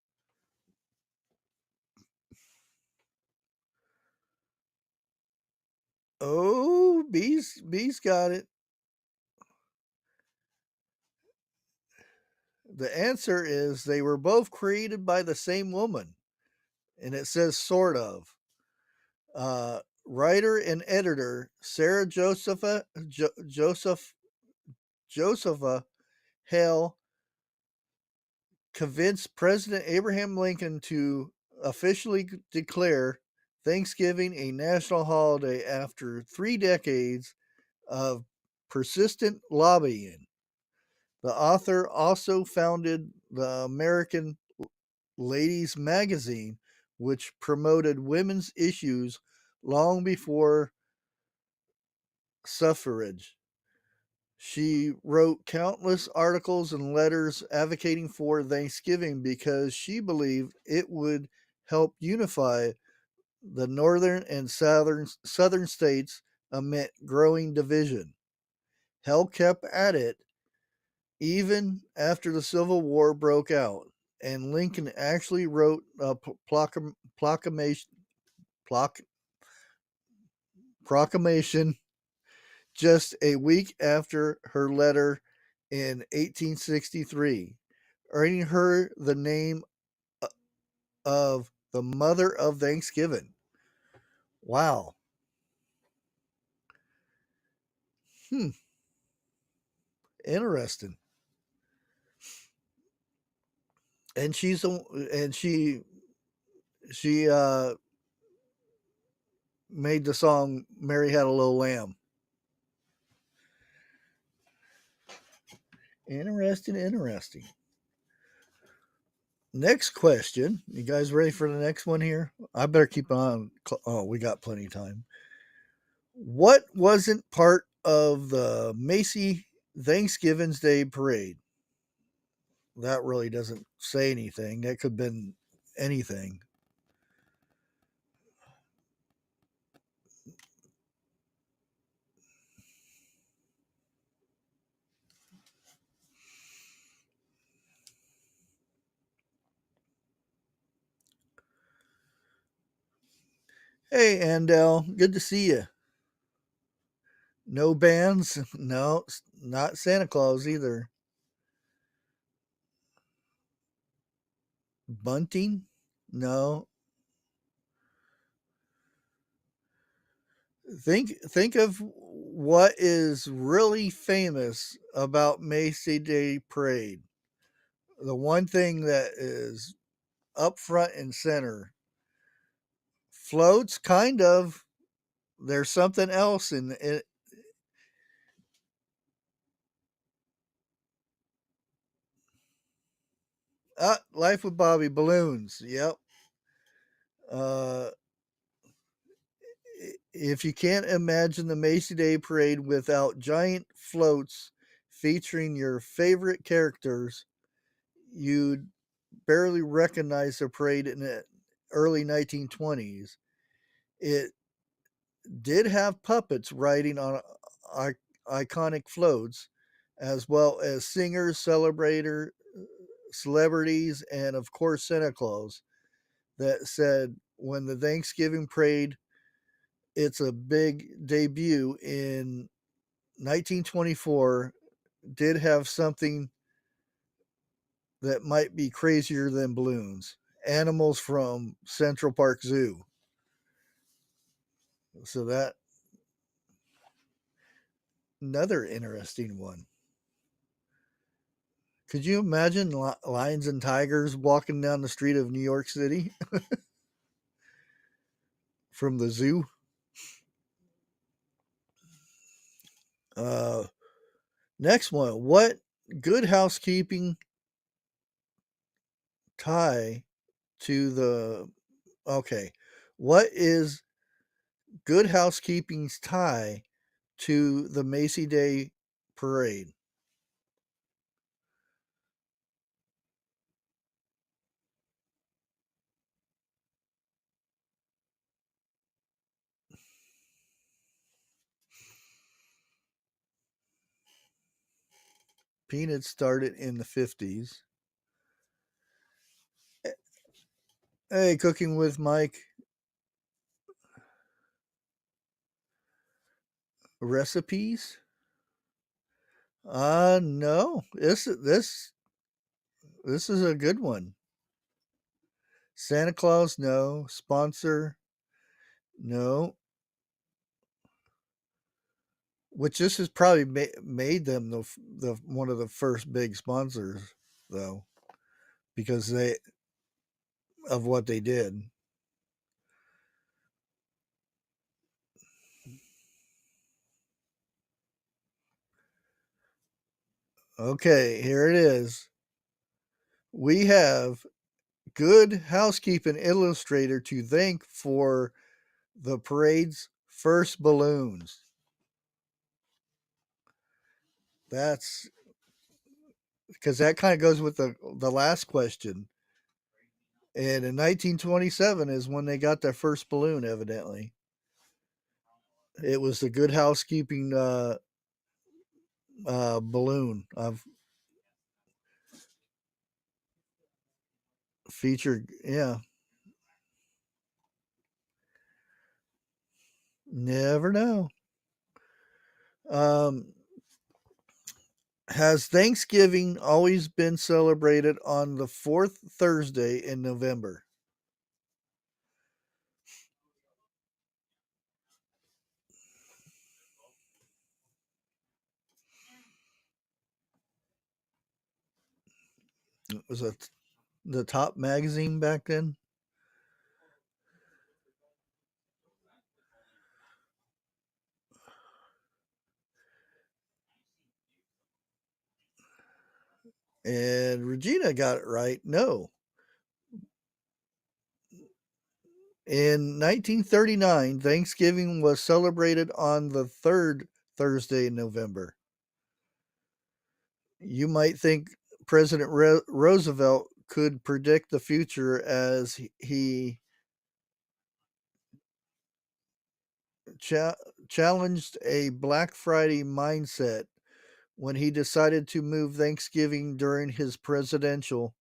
Oh, B's got it. The answer is they were both created by the same woman, and it says sort of. Writer and editor Sarah Josepha Hale convinced President Abraham Lincoln to officially declare Thanksgiving a national holiday after 3 decades of persistent lobbying. The author also founded the American Ladies Magazine, which promoted women's issues long before suffrage. She wrote countless articles and letters advocating for Thanksgiving because she believed it would help unify the northern and southern states amid growing division. Hell kept at it even after the Civil War broke out, and Lincoln actually wrote a proclamation, ploc- proclamation just a week after her letter in 1863, earning her the name of the mother of Thanksgiving. Wow. Hmm. Interesting. And she made the song Mary Had a Little Lamb. Interesting. Next question. You guys ready for the next one here? I better keep on. Oh, we got plenty of time. What wasn't part of the Macy Thanksgiving's Day parade? That really doesn't say anything. That could have been anything. Hey, Andel, good to see you. No bands? No, not Santa Claus either. Bunting? No. Think of what is really famous about Macy Day Parade. The one thing that is up front and center. Floats, kind of. There's something else in it. Life with Bobby balloons. Yep. Uh, if you can't imagine the Macy Day Parade without giant floats featuring your favorite characters, you'd barely recognize the parade in the early 1920s. It did have puppets riding on iconic floats, as well as singers, celebrities, and of course Santa Claus that said when the Thanksgiving parade, it's a big debut in 1924, did have something that might be crazier than balloons. Animals from Central Park Zoo. So that another interesting one. Could you imagine lions and tigers walking down the street of New York City from the zoo? Uh, Next one. What good housekeeping tie to the. Okay. What is good housekeeping's tie to the Macy Day parade? Peanuts started in the 50s. Hey, Cooking with Mike recipes? No. This is a good one. Santa Claus, no. Sponsor, no. Which this has probably made them the one of the first big sponsors, though, because they of what they did. Okay, here it is. We have Good Housekeeping Illustrator to thank for the parade's first balloons. That's because that kind of goes with the last question. And in 1927 is when they got their first balloon, evidently. It was the Good Housekeeping balloon. I've featured, yeah. Never know. Um, has Thanksgiving always been celebrated on the fourth Thursday in November? It was the top magazine back then. And Regina got it right. No. In 1939, Thanksgiving was celebrated on the third Thursday in November. You might think President Roosevelt could predict the future as he cha- challenged a Black Friday mindset when he decided to move Thanksgiving during his presidency.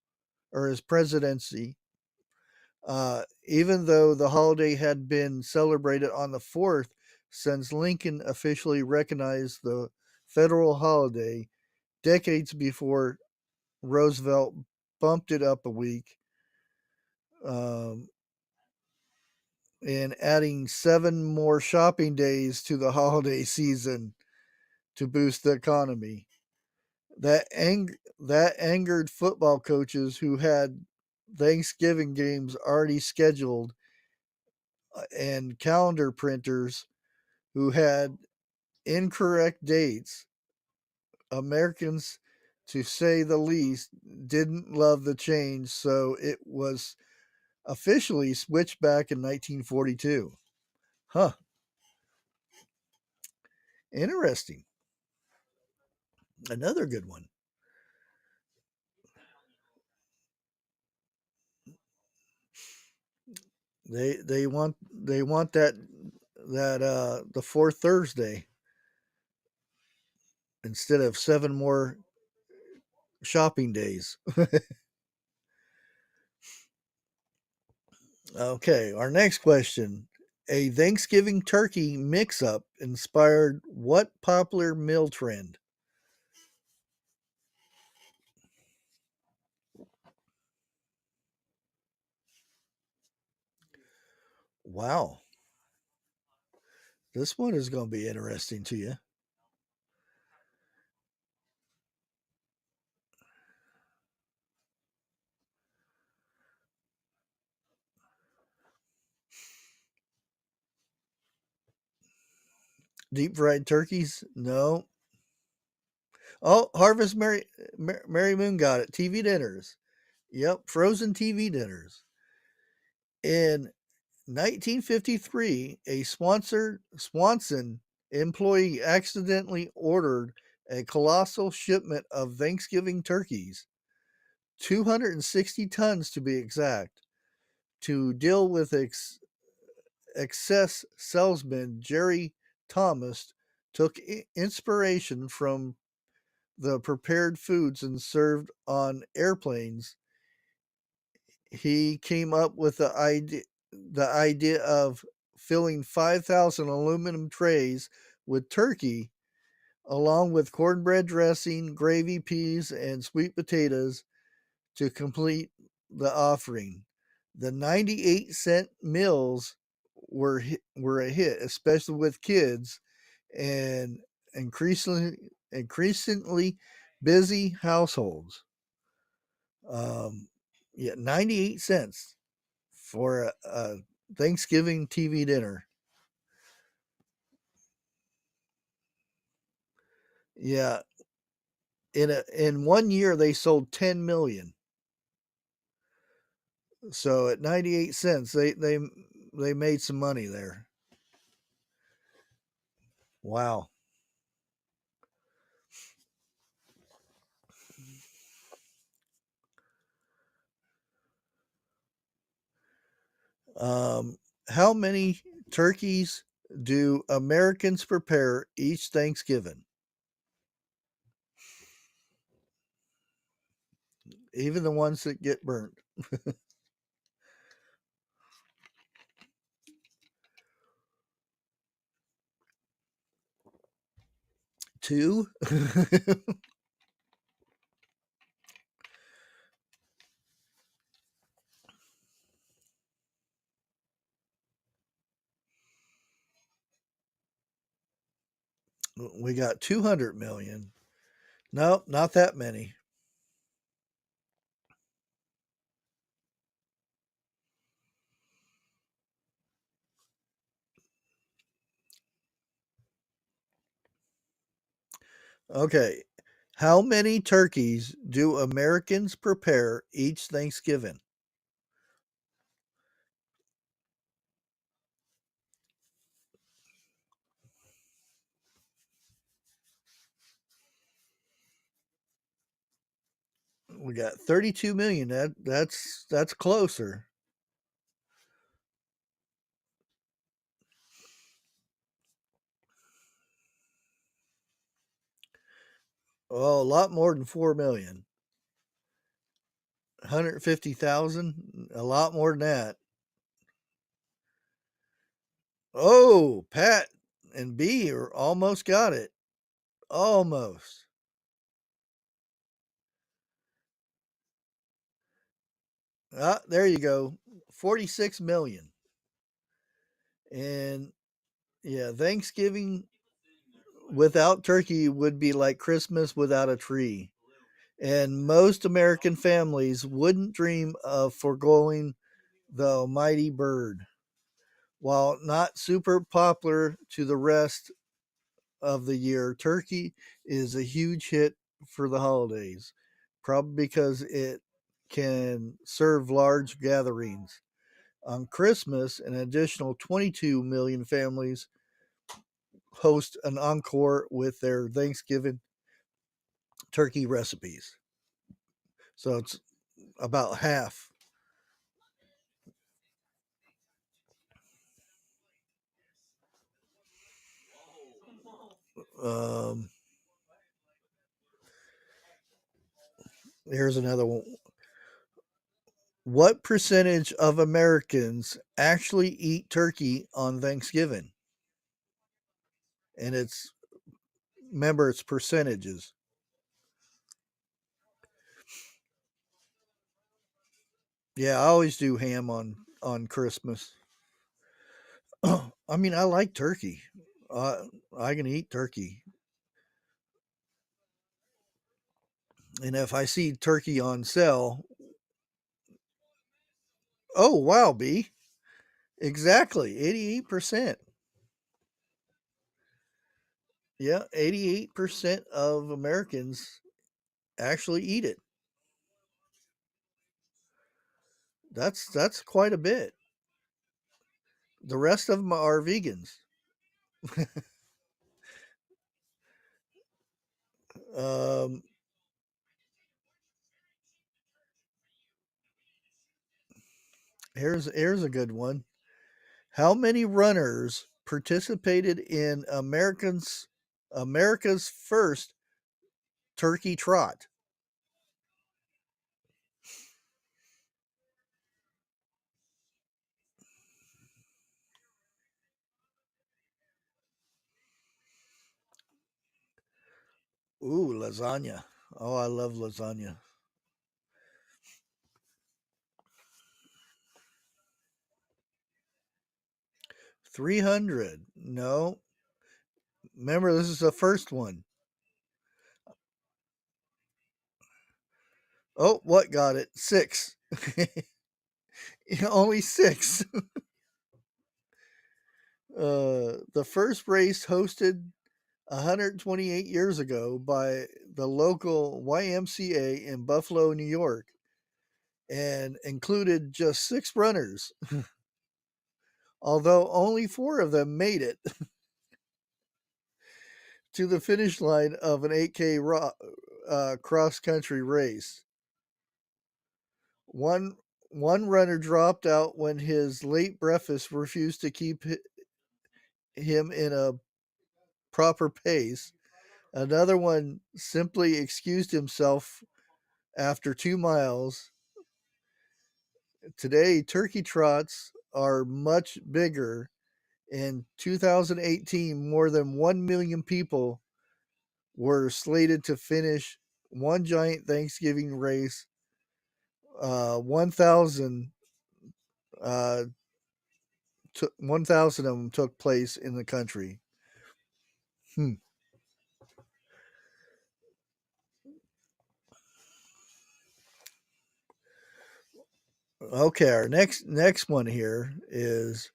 Even though the holiday had been celebrated on the 4th since Lincoln officially recognized the federal holiday decades before Roosevelt bumped it up a week, um, and adding 7 more shopping days to the holiday season to boost the economy. That angered football coaches who had Thanksgiving games already scheduled, and calendar printers who had incorrect dates. Americans, to say the least, didn't love the change, so it was officially switched back in 1942. Huh, interesting. Another good one. They want that the fourth Thursday instead of 7 more shopping days. Okay, our next question. A Thanksgiving turkey mix up inspired what popular meal trend? Wow, this one is going to be interesting to you. Deep fried turkeys? No. Oh, Harvest Mary Moon got it. TV dinners. Yep, frozen TV dinners. In 1953, a Swanson employee accidentally ordered a colossal shipment of Thanksgiving turkeys, 260 tons to be exact. To deal with excess, salesman Jerry Thomas took inspiration from the prepared foods and served on airplanes. He came up with the idea of filling 5,000 aluminum trays with turkey, along with cornbread dressing, gravy, peas, and sweet potatoes to complete the offering. The 98-cent meals were a hit, especially with kids and increasingly busy households. Um, yeah, 98 cents for a Thanksgiving TV dinner. Yeah, in 1 year they sold 10 million. So at 98 cents, they made some money there. Wow. Um, how many turkeys do Americans prepare each Thanksgiving? Even the ones that get burnt. Two? We got 200 million. No, not that many. Okay. How many turkeys do Americans prepare each Thanksgiving? We got 32 million. That's closer. Oh, a lot more than 4 million. 150,000, a lot more than that. Oh, Pat and B are almost got it. Almost. Ah, there you go. 46 million. And yeah, Thanksgiving without turkey would be like Christmas without a tree. And most American families wouldn't dream of foregoing the almighty bird. While not super popular to the rest of the year, turkey is a huge hit for the holidays, probably because it can serve large gatherings. On Christmas, an additional 22 million families host an encore with their Thanksgiving turkey recipes. So it's about half. Um, Here's another one. What percentage of Americans actually eat turkey on Thanksgiving? And it's remember it's percentages. Yeah, I always do ham on Christmas. I mean, I like turkey. Uh, I can eat turkey, and if I see turkey on sale, oh wow, B, exactly, 88%. Yeah, 88% of Americans actually eat it. That's quite a bit. The rest of them are vegans. Um, here's a good one. How many runners participated in America's first turkey trot? Ooh, lasagna. Oh, I love lasagna. 300. No. Remember, this is the first one. Oh, what got it? Six. Only six. The first race hosted 128 years ago by the local YMCA in Buffalo, New York, and included just six runners, although only four of them made it to the finish line of an 8K cross country race. One one runner dropped out when his late breakfast refused to keep him in a proper pace. Another one simply excused himself after 2 miles. Today, turkey trots are much bigger. In 2018, more than 1 million people were slated to finish one giant Thanksgiving race. 1,000 uh, 1,000 of them took place in the country. Hmm. Okay, our next one here is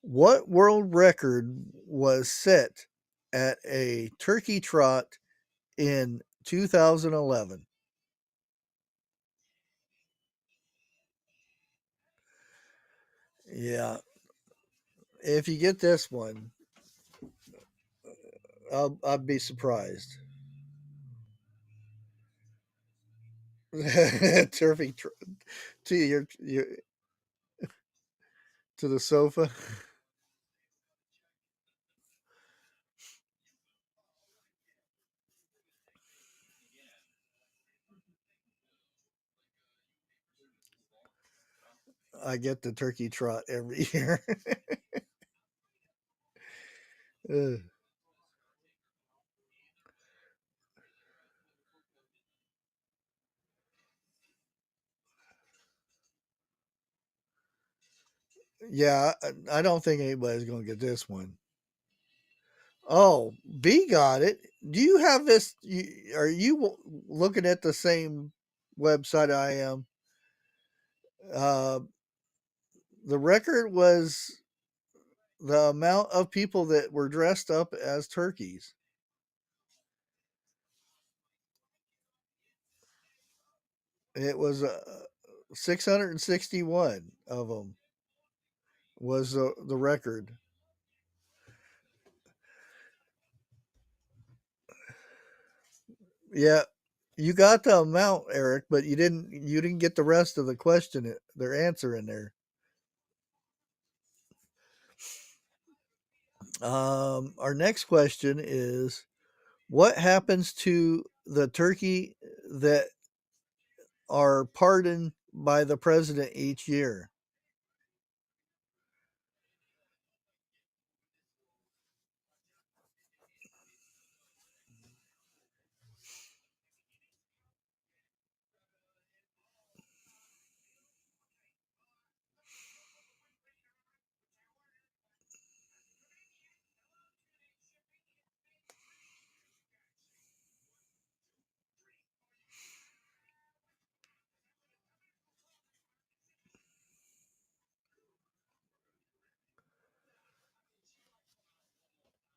what world record was set at a turkey trot in 2011? Yeah, if you get this one, I'd be surprised. Turfy to your to the sofa. I get the turkey trot every year. Uh, yeah, I don't think anybody's going to get this one. Oh, B got it. Do you have this? Are you looking at the same website I am? Uh, the record was the amount of people that were dressed up as turkeys. It was 661 of them was the record. Yeah, you got the amount, Eric, but you didn't get the rest of the question, their answer in there. Our next question is, what happens to the turkey that are pardoned by the president each year?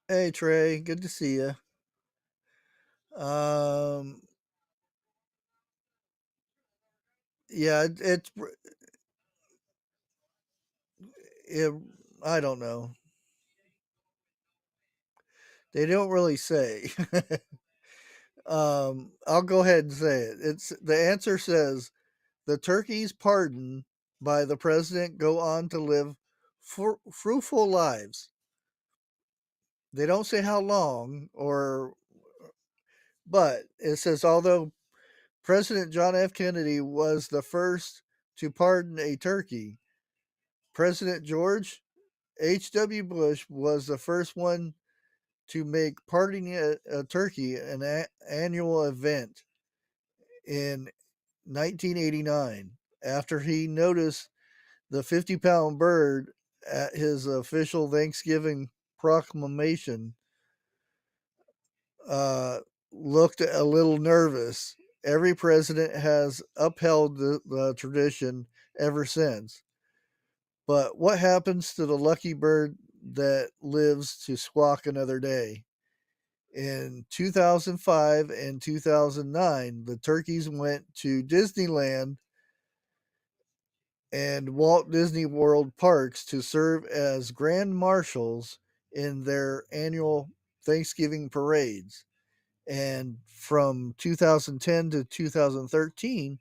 Hey Trey, good to see you. Um, yeah, it, I don't know. They don't really say. I'll go ahead and say it. It's the answer says the turkeys pardoned by the president go on to live fruitful lives. They don't say how long but it says although President John F. Kennedy was the first to pardon a turkey, President George H.W. Bush was the first one to make pardoning a turkey an annual event in 1989 after he noticed the 50-pound bird at his official Thanksgiving proclamation uh, looked a little nervous. Every president has upheld the tradition ever since. But what happens to the lucky bird that lives to squawk another day? In 2005 and 2009, the turkeys went to Disneyland and Walt Disney World parks to serve as grand marshals in their annual Thanksgiving parades. And from 2010 to 2013,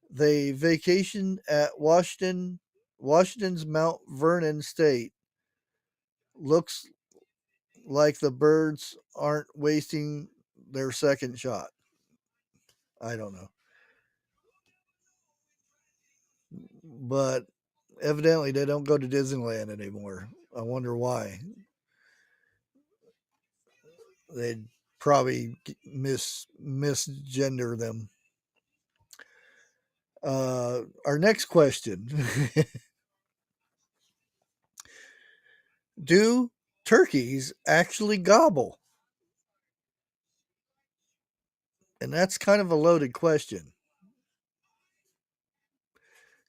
they vacationed at Washington's Mount Vernon State. Looks like the birds aren't wasting their second shot. I don't know. But evidently they don't go to Disneyland anymore. I wonder why. They'd probably misgender them. Our next question. Do turkeys actually gobble? And that's kind of a loaded question.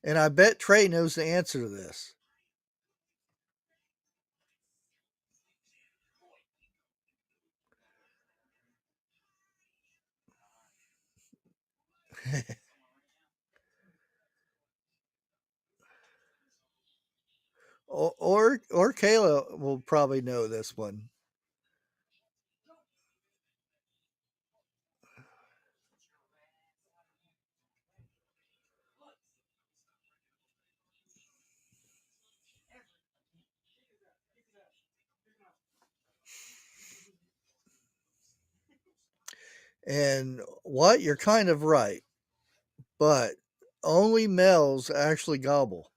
And I bet Trey knows the answer to this. or Kayla will probably know this one. And what you're kind of right, but only males actually gobble.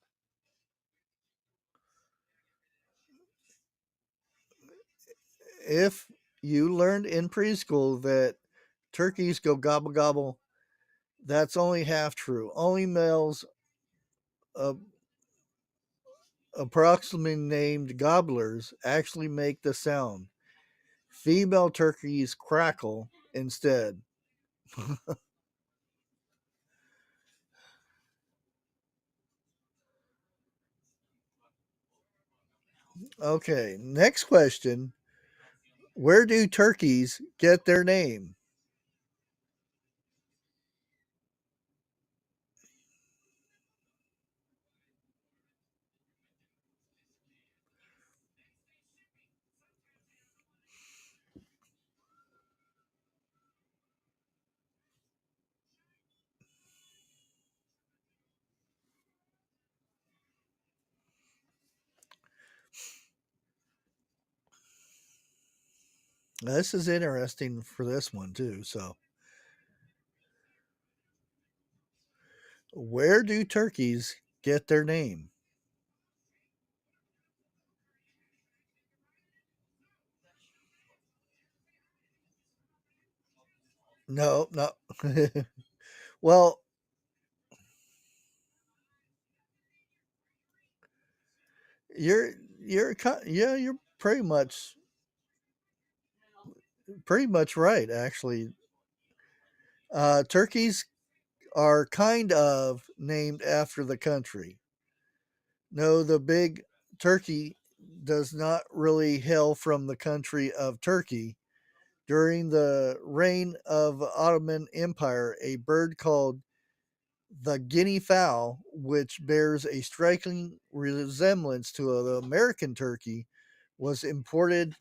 If you learned in preschool that turkeys go gobble gobble, that's only half true. Only males, uh, approximately named gobblers, actually make the sound. Female turkeys crackle instead. Okay, next question. Where do turkeys get their name? This is interesting for this one, too. So, where do turkeys get their name? No, no. Well, you're yeah, you're pretty much right, actually. Turkeys are kind of named after the country. No, the big turkey does not really hail from the country of Turkey. During the reign of Ottoman Empire, a bird called the guinea fowl, which bears a striking resemblance to the American turkey, was imported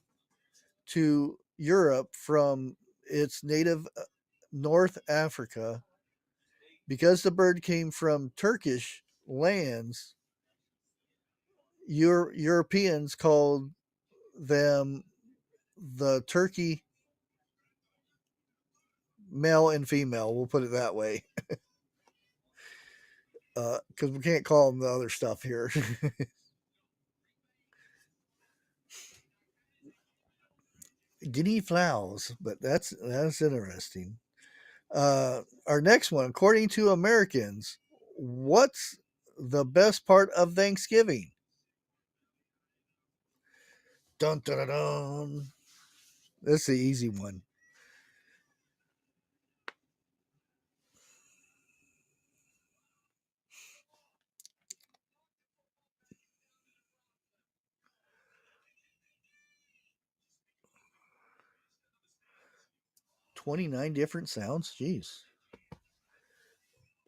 to Europe from its native North Africa. Because the bird came from Turkish lands, Europeans called them the turkey male and female. We'll put it that way, because we can't call them the other stuff here. Guinea fowls, but that's interesting. Our next one, according to Americans, what's the best part of Thanksgiving? Dun dun dun dun. That's the easy one. 29 different sounds. Jeez.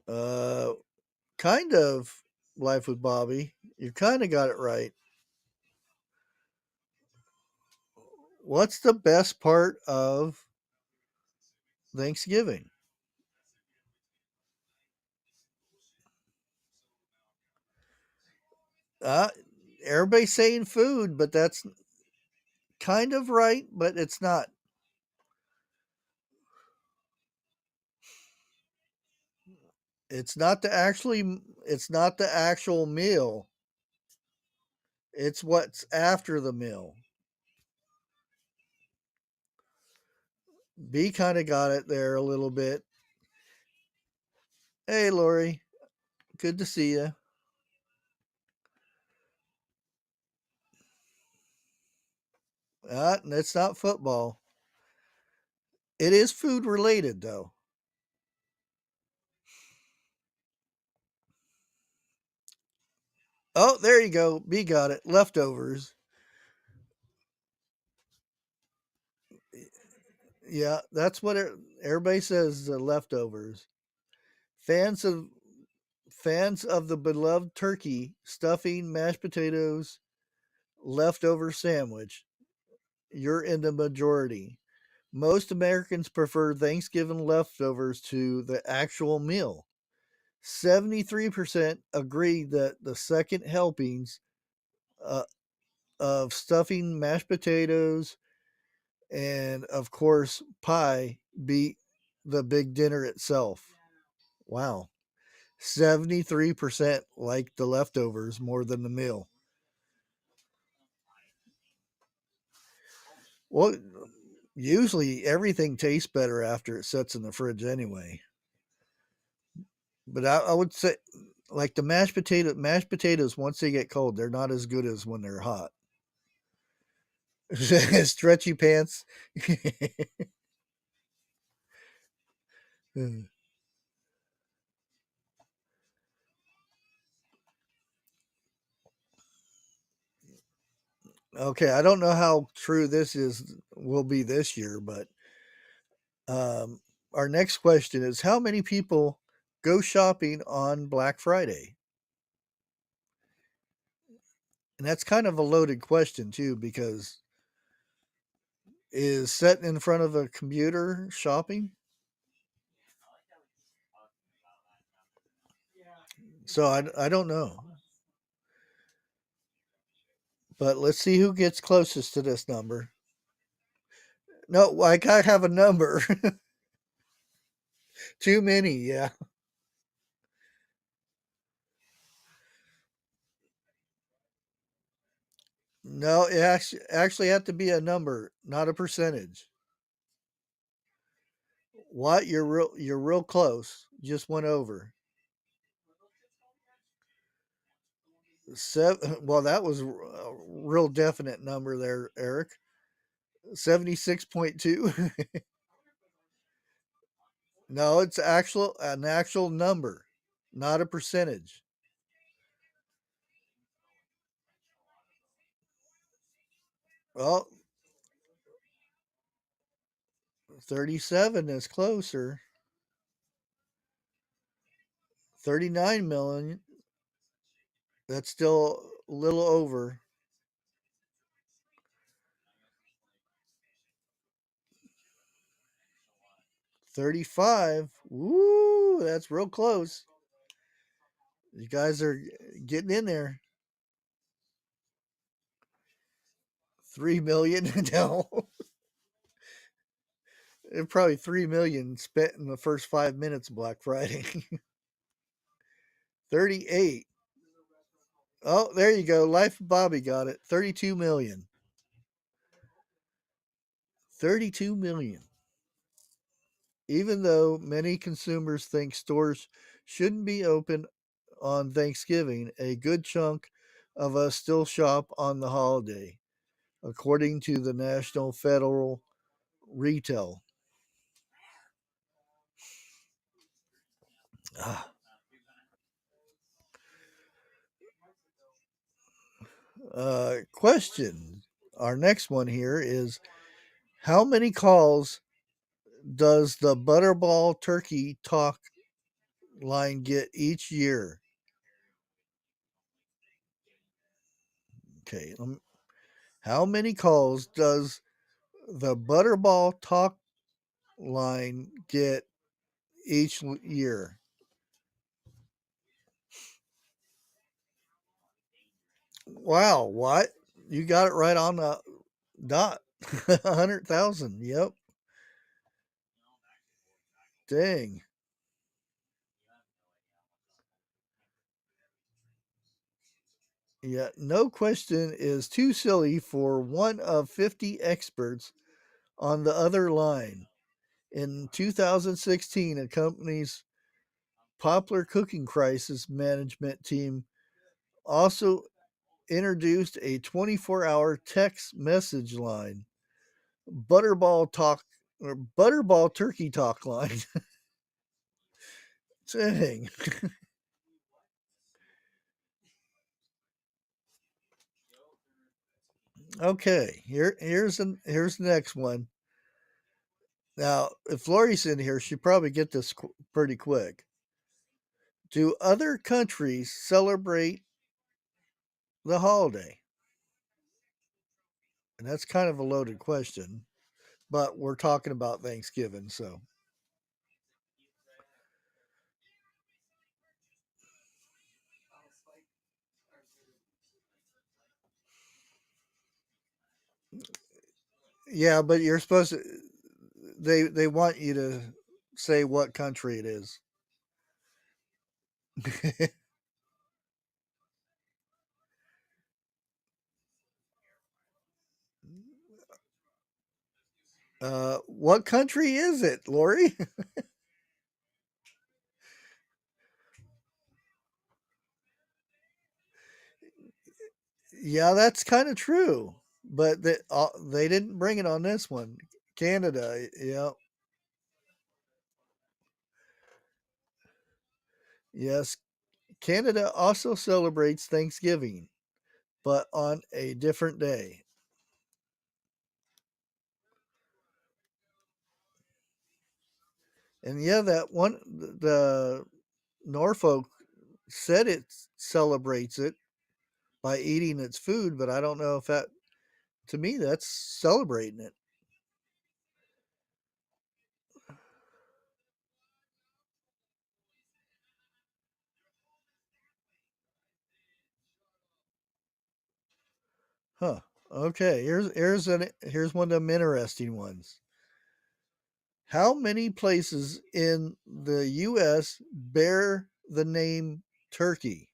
Uh, kind of Life with Bobby. You kind of got it right. What's the best part of Thanksgiving? Uh, Everybody's saying food, but that's kind of right, but it's not. It's not the actual meal. It's what's after the meal. B kind of got it there a little bit. Hey, Lori, good to see you. It's not football. It is food related, though. Oh, there you go. B got it. Leftovers. Yeah, that's what everybody says. The leftovers. Fans of fans of the beloved turkey, stuffing, mashed potatoes, leftover sandwich. You're in the majority. Most Americans prefer Thanksgiving leftovers to the actual meal. 73% agree that the second helpings uh, of stuffing, mashed potatoes, and of course, pie beat the big dinner itself. Wow. 73% like the leftovers more than the meal. Well, usually everything tastes better after it sits in the fridge anyway. But I would say, like the mashed potatoes, once they get cold, they're not as good as when they're hot. Stretchy pants. Okay, I don't know how true this is will be this year, but um, our next question is: how many people go shopping on Black Friday? And that's kind of a loaded question too, because is sitting in front of a computer shopping? So I don't know, but let's see who gets closest to this number. No, I gotta have a number. Too many, yeah. No, it actually have to be a number, not a percentage. What? You're real close. Just went over. Well, that was a real definite number there, Eric. 76.2. No, it's an actual number, not a percentage. Well, 37 is closer. 39 million, that's still a little over. 35. Woo, that's real close. You guys are getting in there. 3 million. No, probably 3 million spent in the first 5 minutes of Black Friday. 38. Oh, there you go. Life of Bobby got it. 32 million. 32 million. Even though many consumers think stores shouldn't be open on Thanksgiving, a good chunk of us still shop on the holiday, according to the National Federal Retail. Ah, question. Our next one here is: how many calls does the Butterball Turkey Talk line get each year? Okay, how many calls does the Butterball Talk line get each year? Wow, what? You got it right on the dot. 100,000. Yep. Dang. Yeah, no question is too silly for one of 50 experts on the other line. In 2016, a company's popular cooking crisis management team also introduced a 24-hour text message line, Butterball Talk or Butterball Turkey Talk line. Dang. Okay, here's the next one. Now, if Lori's in here, she'd probably get this pretty quick. Do other countries celebrate the holiday? And that's kind of a loaded question, but we're talking about Thanksgiving, so yeah, but you're supposed to they want you to say what country it is. What country is it, Lori? Yeah, that's kind of true, but they didn't bring it on this one. Canada, yeah, yes. Canada also celebrates Thanksgiving, but on a different day. And yeah, that one, the Norfolk said it celebrates it by eating its food, but I don't know if that, to me, that's celebrating it. Huh. Okay, here's one of them interesting ones. How many places in the US bear the name Turkey?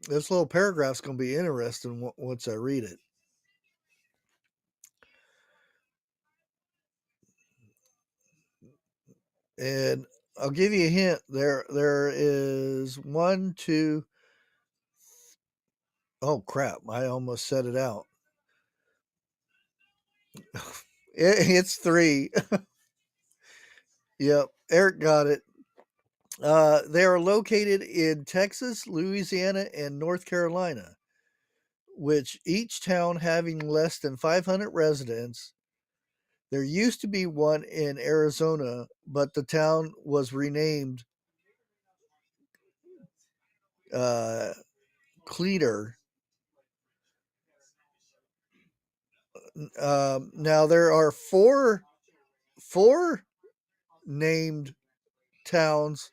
This little paragraph's going to be interesting once I read it. And I'll give you a hint. There is one, two. Oh crap! I almost said it out. It's three. Yep, Eric got it. They are located in Texas, Louisiana, and North Carolina, which each town having less than 500 residents. There used to be one in Arizona, but the town was renamed uh, Cleator. Now there are four named towns,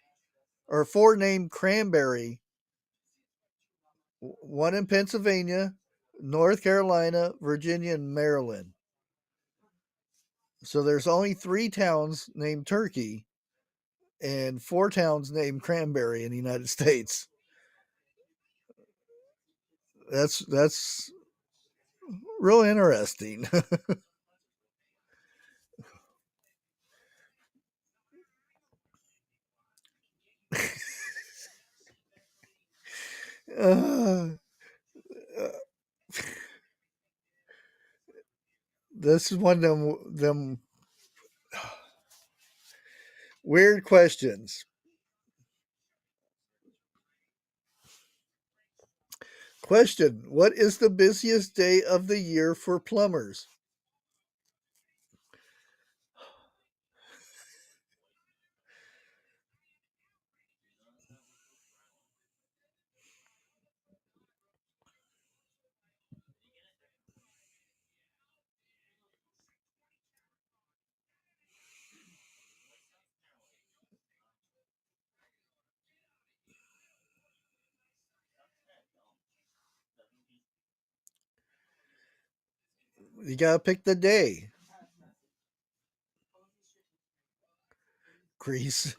or four named Cranberry. One in Pennsylvania, North Carolina, Virginia, and Maryland. So there's only three towns named Turkey and four towns named Cranberry in the United States. That's real interesting. uh, uh, this is one of them weird questions. Question: what is the busiest day of the year for plumbers? You gotta pick the day. Grease.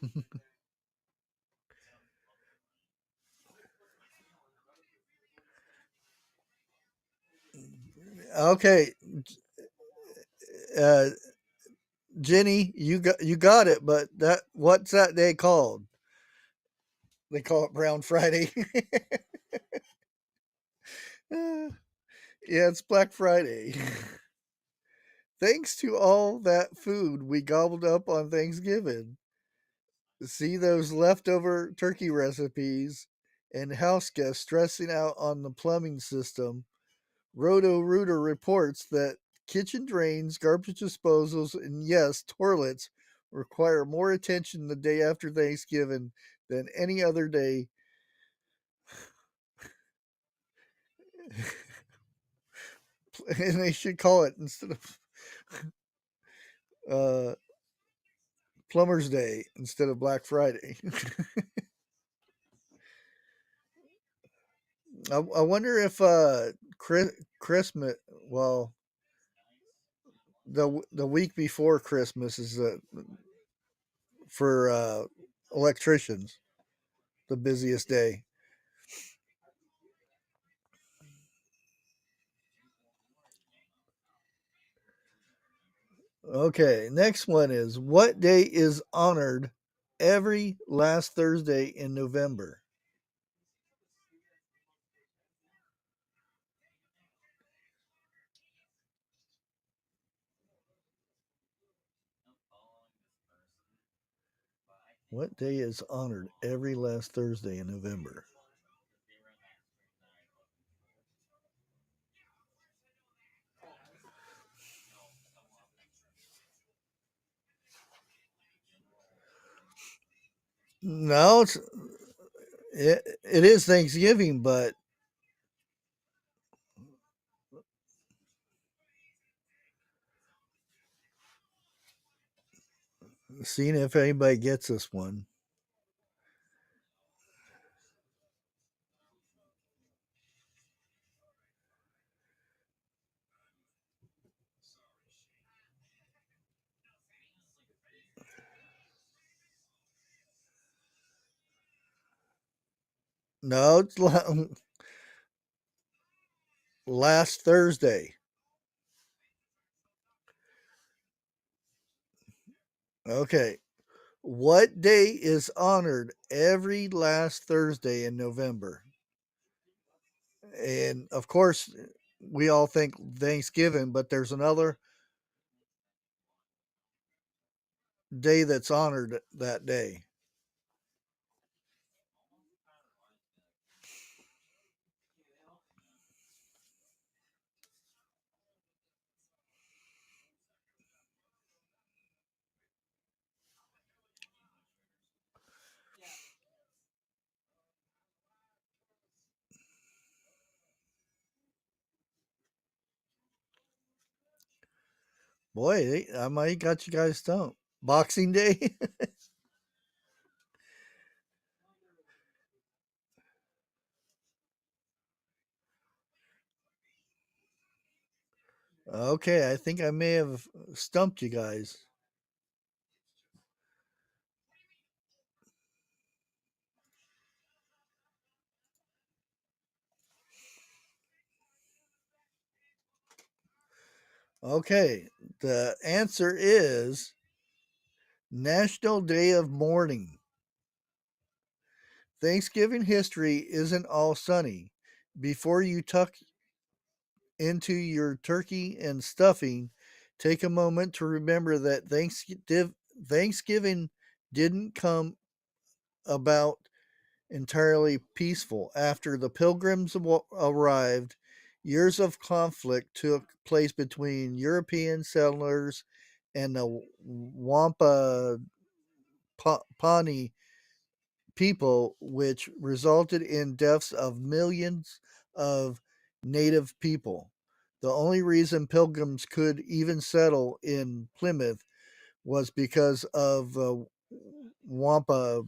Okay, uh, Jenny, you got it, but that what's that day called? They call it Brown Friday. Yeah, it's Black Friday. Thanks to all that food we gobbled up on Thanksgiving. See those leftover turkey recipes and house guests stressing out on the plumbing system. Roto Rooter reports that kitchen drains, garbage disposals, and yes, toilets require more attention the day after Thanksgiving than any other day. And they should call it, instead of uh, Plumber's Day, instead of Black Friday. I wonder if Christmas, well, the week before Christmas is for electricians, the busiest day. Okay, next one is, what day is honored every last Thursday in November? What day is honored every last Thursday in November? No, it is Thanksgiving, but seeing if anybody gets this one. No, it's last Thursday. Okay. What day is honored every last Thursday in November? And of course, we all think Thanksgiving, but there's another day that's honored that day. Boy, I might got you guys stumped. Boxing Day? Okay, I think I may have stumped you guys. Okay, the answer is National Day of Mourning. Thanksgiving history isn't all sunny. Before you tuck into your turkey and stuffing, take a moment to remember that Thanksgiving didn't come about entirely peaceful. After the pilgrims arrived, years of conflict took place between European settlers and the Wampa Pawnee people, which resulted in deaths of millions of native people. The only reason pilgrims could even settle in Plymouth was because of the Wampa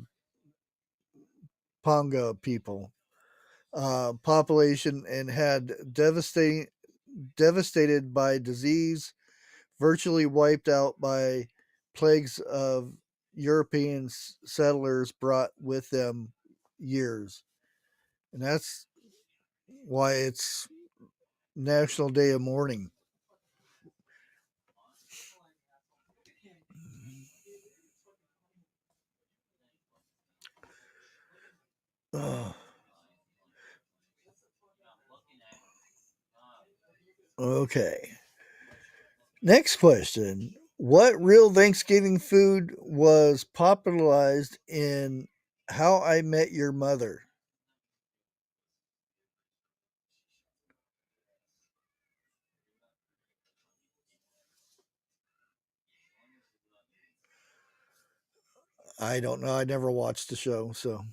Ponga people population, and had devastated by disease, virtually wiped out by plagues of European settlers brought with them years. And that's why it's National Day of Mourning. Oh, okay. Next question. What real Thanksgiving food was popularized in How I Met Your Mother? I don't know. I never watched the show, so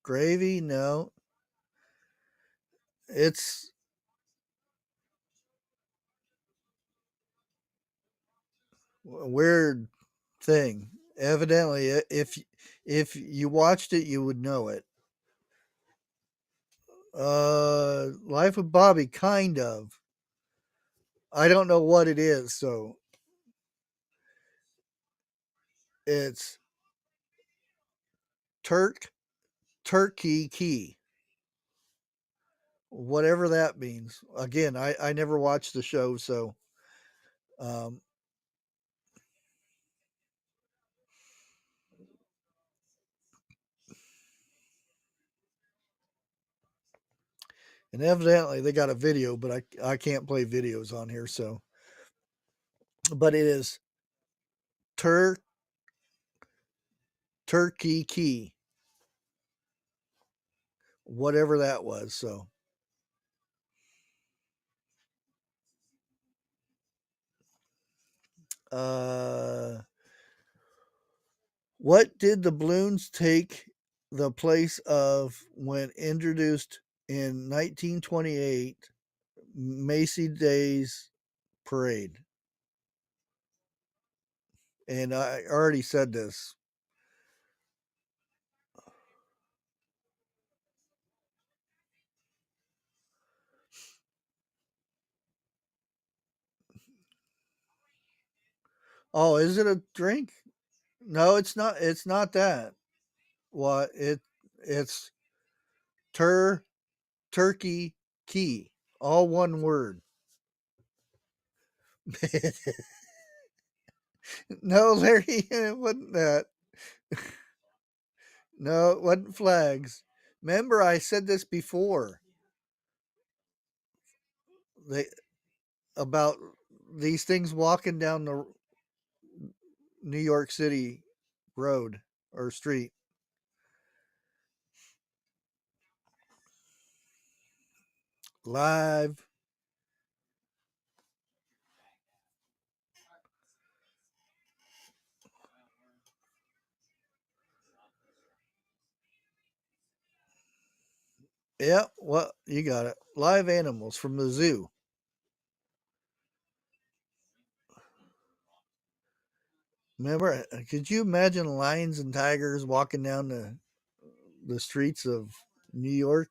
gravy. No, it's a weird thing. Evidently, if you watched it, you would know it. Life of Bobby, kind of. I don't know what it is, so it's Turk Turkey Key, whatever that means. Again, I never watched the show, so um, and evidently they got a video, but I can't play videos on here, so but it is Tur Turkey Key, whatever that was. So uh, what did the balloons take the place of when introduced in 1928 Macy Day's parade? And I already said this. Oh, is it a drink? No, it's not. It's not that. What it's tur turkey key, all one word. No, Larry, it wasn't that. No, it wasn't flags. Remember, I said this before. They about these things walking down the New York City road or street. Live. Yeah, well, you got it. Live animals from the zoo. Remember, could you imagine lions and tigers walking down the streets of New York?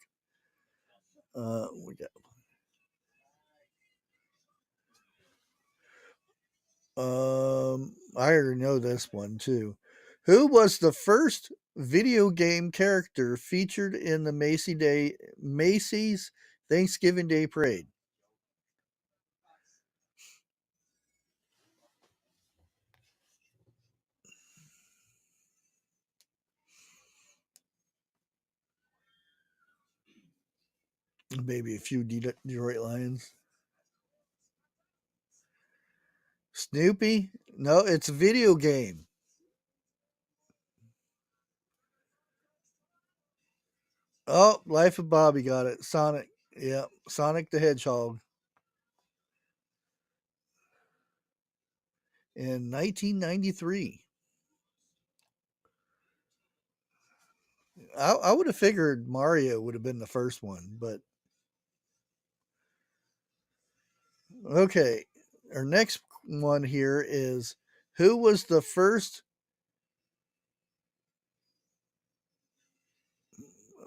We got, I already know this one too. Who was the first video game character featured in the Macy's Thanksgiving Day Parade? Maybe a few Detroit Lions. Snoopy? No, it's a video game. Oh, Life of Bobby got it. Sonic. Yeah, Sonic the Hedgehog in 1993. I would have figured Mario would have been the first one, but okay. Our next one here is who was the first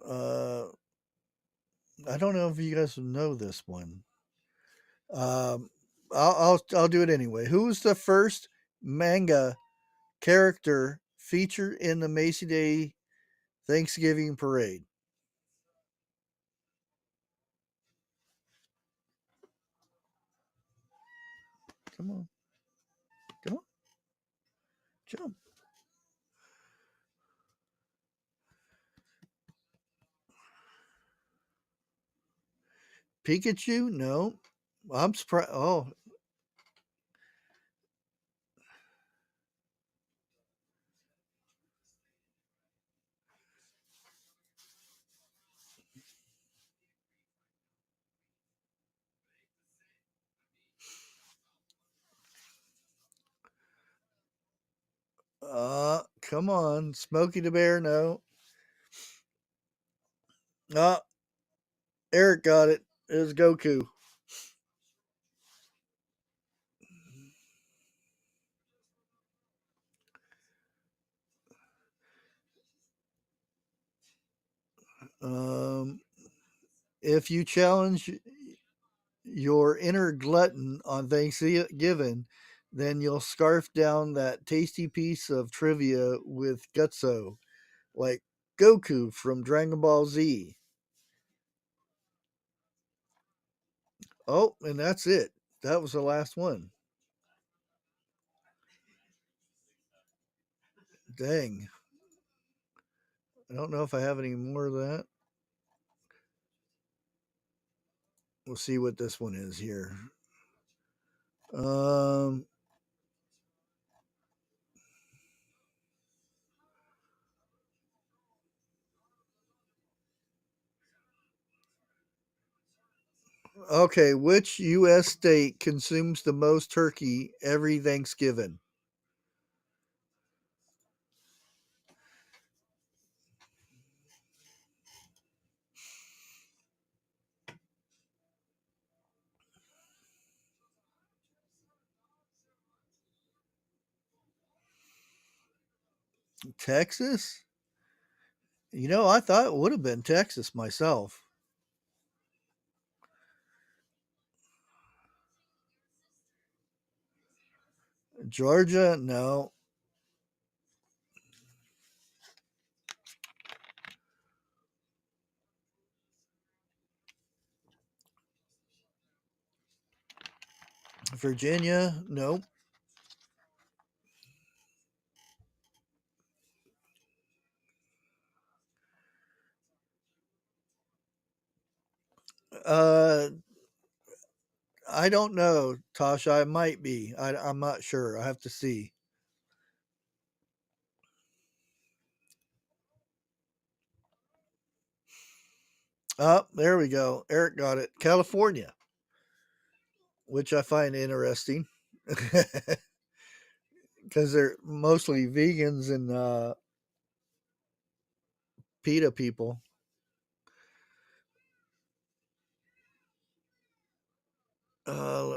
uh I don't know if you guys know this one. Um I'll do it anyway. Who was the first manga character featured in the Macy Day Thanksgiving parade? Come on. Come on. Jump. Pikachu? No. I'm surprised. Oh, come on. Smokey the Bear? No. Uh, Eric got it. It was Goku. Um, if you challenge your inner glutton on Thanksgiving, then you'll scarf down that tasty piece of trivia with gutso, like Goku from Dragon Ball Z. Oh, and that's it. That was the last one. Dang. I don't know if I have any more of that. We'll see what this one is here. Um, okay, which U.S. state consumes the most turkey every Thanksgiving? Texas? I thought it would have been Texas myself. Georgia? No. Virginia? Nope. Uh, I don't know, Tasha. I might be. I'm not sure. I have to see. Oh, there we go. Eric got it. California, which I find interesting because they're mostly vegans and PETA people.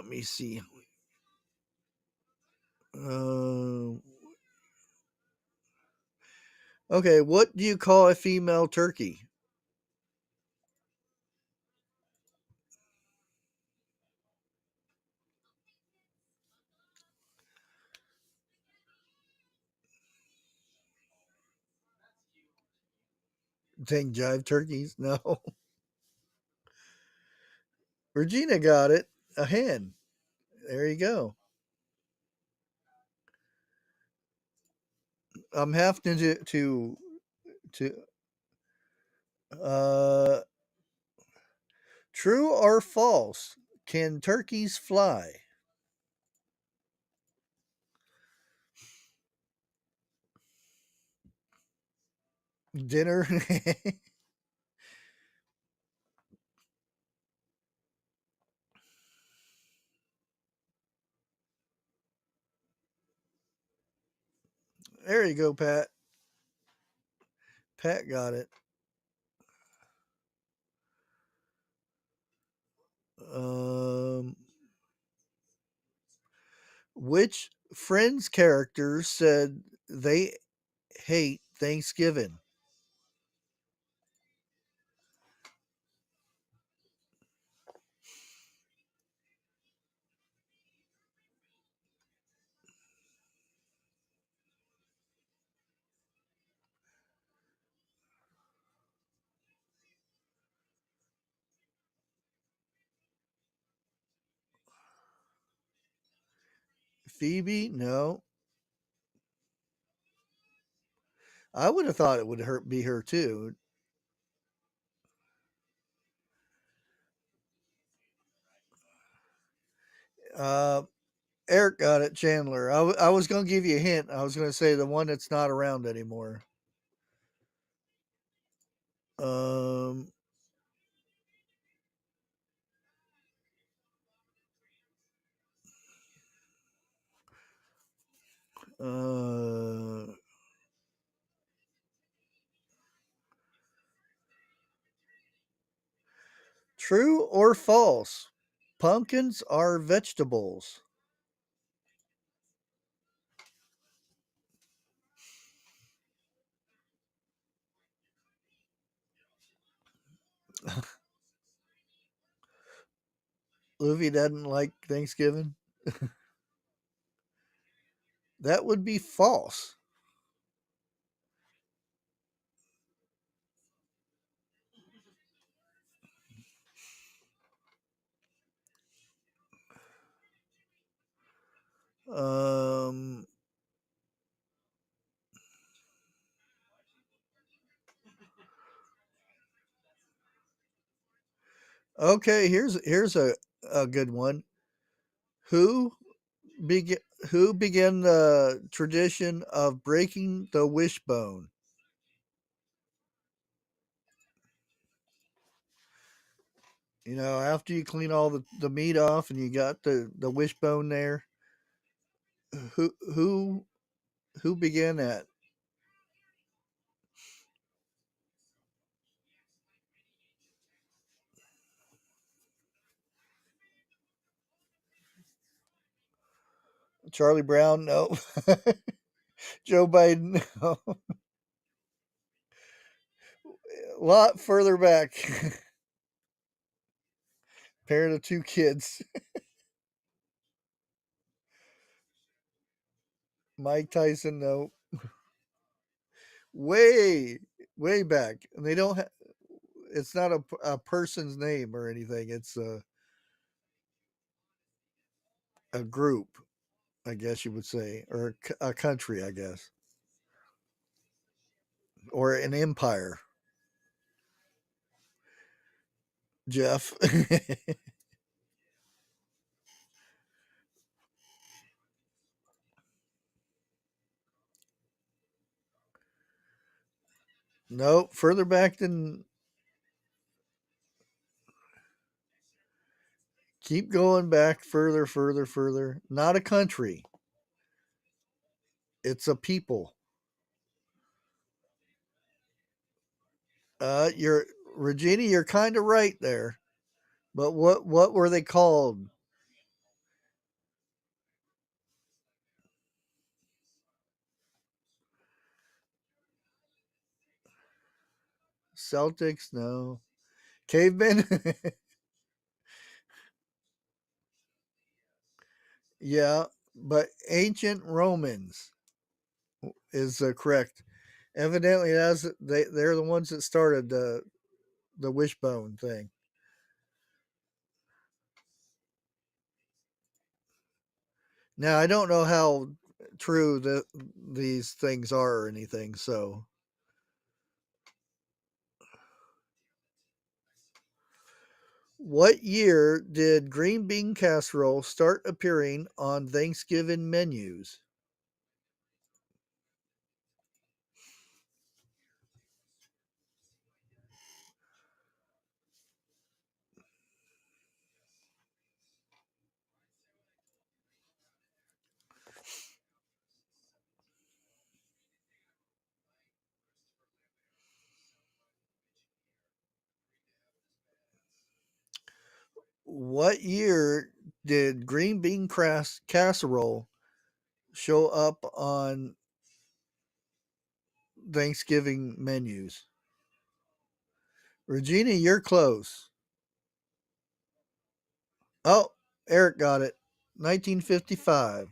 Let me see. Uh, okay, what do you call a female turkey? Think jive turkeys? No. Regina got it. A hen. There you go. I'm having to uh true or false? Can turkeys fly? Dinner. There you go, Pat. Pat got it. Um, which Friends characters said they hate Thanksgiving? Phoebe? No. I would have thought it would be her too. Uh, Eric got it. Chandler. I was going to give you a hint. I was going to say the one that's not around anymore. Um, uh, True or false? Pumpkins are vegetables. Luffy doesn't like Thanksgiving. That would be false. Um, okay, here's a good one. Who began who began the tradition of breaking the wishbone? You know, after you clean all the meat off and you got the wishbone there, who who who began that? Charlie Brown? No. Joe Biden? No. A lot further back. Parent of two kids. Mike Tyson? No. Way way back. And they don't. It's not a person's name or anything. It's a group, I guess you would say, or a country, I guess, or an empire. Jeff. No, further back than. Keep going back further, further, further. Not a country. It's a people. You're Regina. You're kind of right there. But what were they called? Celtics? No. Cavemen? Yeah, but ancient Romans is correct. Evidently, they're the ones that started the wishbone thing. Now I don't know how true these things are or anything. So, what year did green bean casserole start appearing on Thanksgiving menus? What year did green bean casserole show up on Thanksgiving menus? Regina, you're close. Oh, Eric got it. 1955.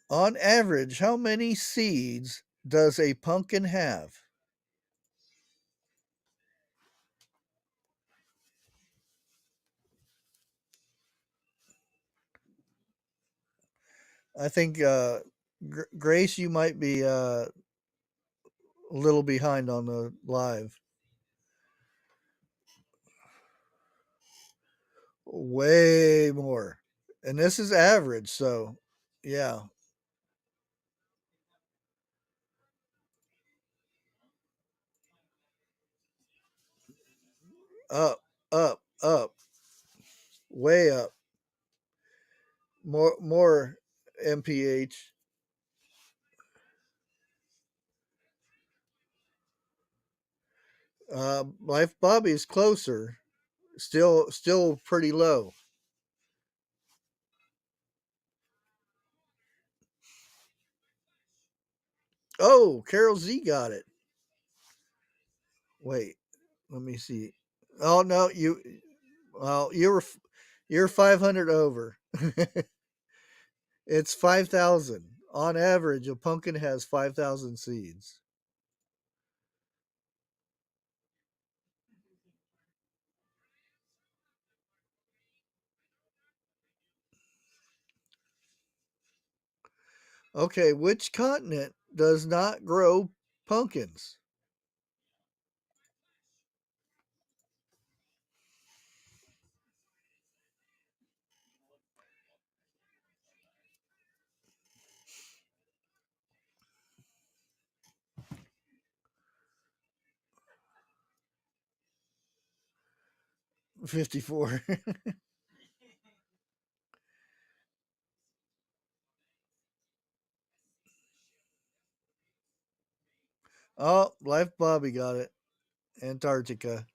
On average, how many seeds does a pumpkin have? I think Grace, you might be a little behind on the live. Way more, and this is average. So, yeah, up, up, up, way up. More mph. Life Bobby is closer. Still pretty low. Oh, Carol Z got it. Wait, let me see. Oh no, well you're 500 over. It's 5,000 on average. A pumpkin has 5,000 seeds. Okay, which continent does not grow pumpkins? 54. Oh, Life Bobby got it. Antarctica.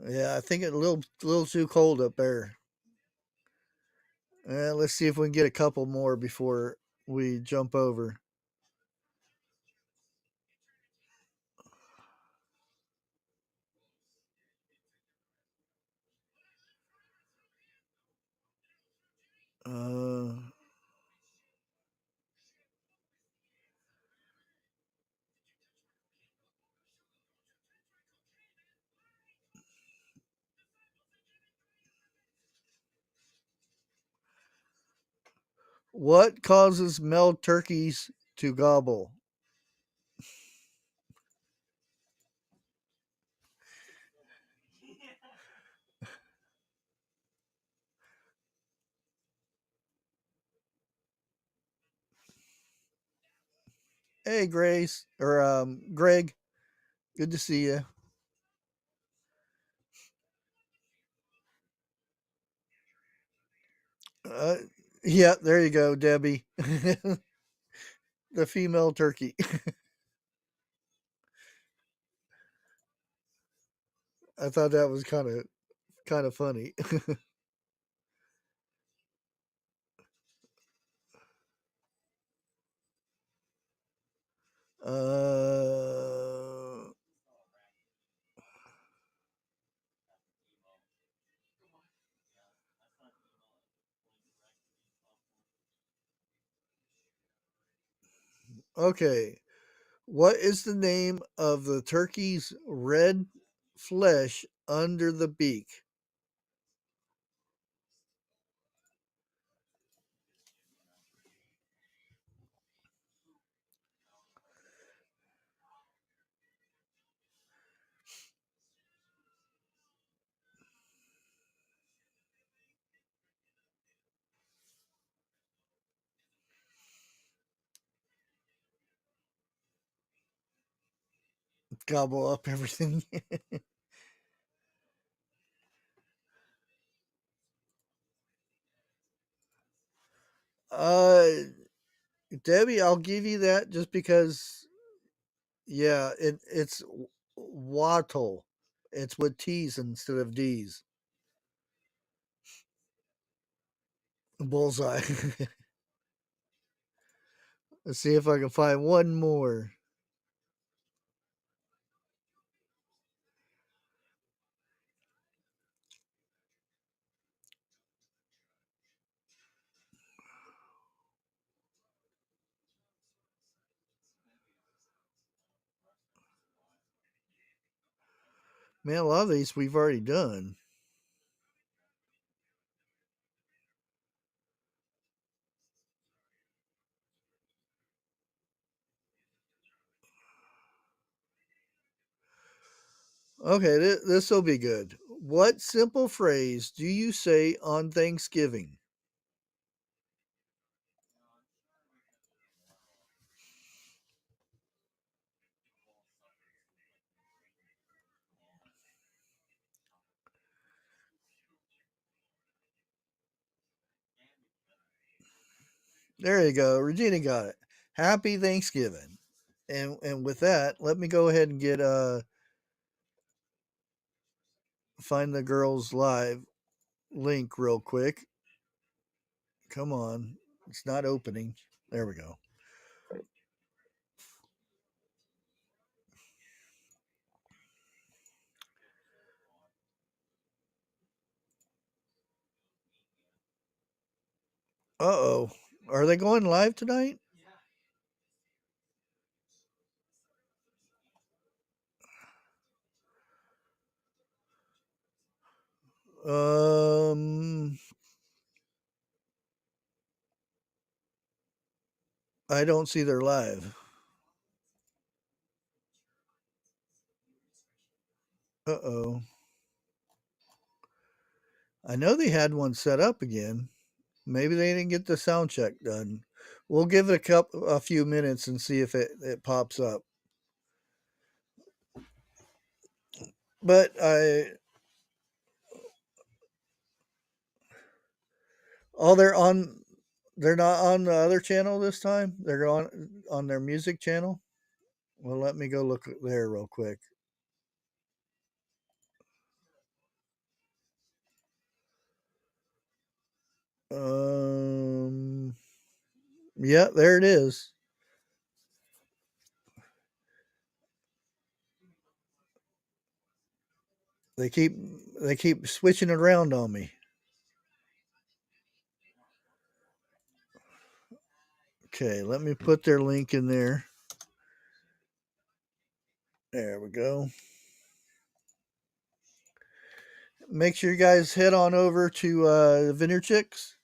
Yeah, I think it's a little too cold up there. Let's see if we can get a couple more before we jump over. Uh, what causes male turkeys to gobble? Hey, Grace or Greg, good to see you. Uh, yeah, there you go, Debbie. The female turkey. I thought that was kind of funny. uh, okay, what is the name of the turkey's red flesh under the beak? Gobble up everything. uh, Debbie, I'll give you that just because. Yeah, it's wattle. It's with T's instead of D's. Bullseye. Let's see if I can find one more. Man, a lot of these we've already done. Okay, this will be good. What simple phrase do you say on Thanksgiving? There you go. Regina got it. Happy Thanksgiving. And with that, let me go ahead and get find the girls live link real quick. Come on. It's not opening. There we go. Uh-oh. Are they going live tonight? Um I don't see their live. Uh-oh. I know they had one set up again. Maybe they didn't get the sound check done. We'll give it a few minutes and see if it pops up. But oh, they're not on the other channel this time. They're on their music channel. Well, let me go look there real quick. Um yeah, there it is. They keep they keep switching it around on me. Okay, let me put their link in there. There we go. Make sure you guys head on over to Vineyard Chicks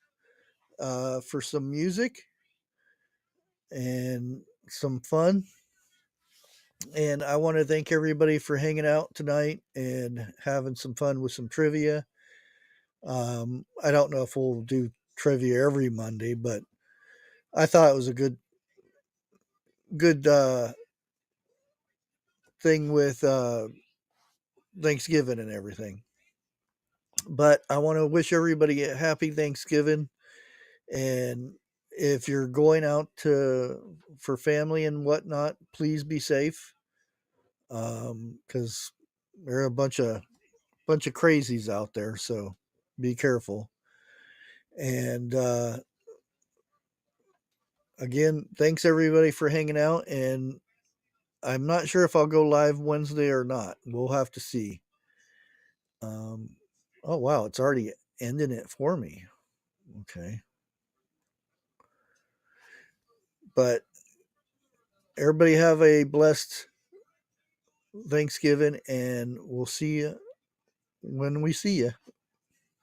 for some music and some fun. And I want to thank everybody for hanging out tonight and having some fun with some trivia. I don't know if we'll do trivia every Monday, but I thought it was a good thing with Thanksgiving and everything. But I want to wish everybody a happy Thanksgiving. And if you're going out to for family and whatnot, please be safe, because there are a bunch of crazies out there. So be careful. And again, thanks everybody for hanging out. And I'm not sure if I'll go live Wednesday or not. We'll have to see. Um, oh wow, it's already ending it for me. Okay, but everybody have a blessed Thanksgiving, and we'll see you when we see you.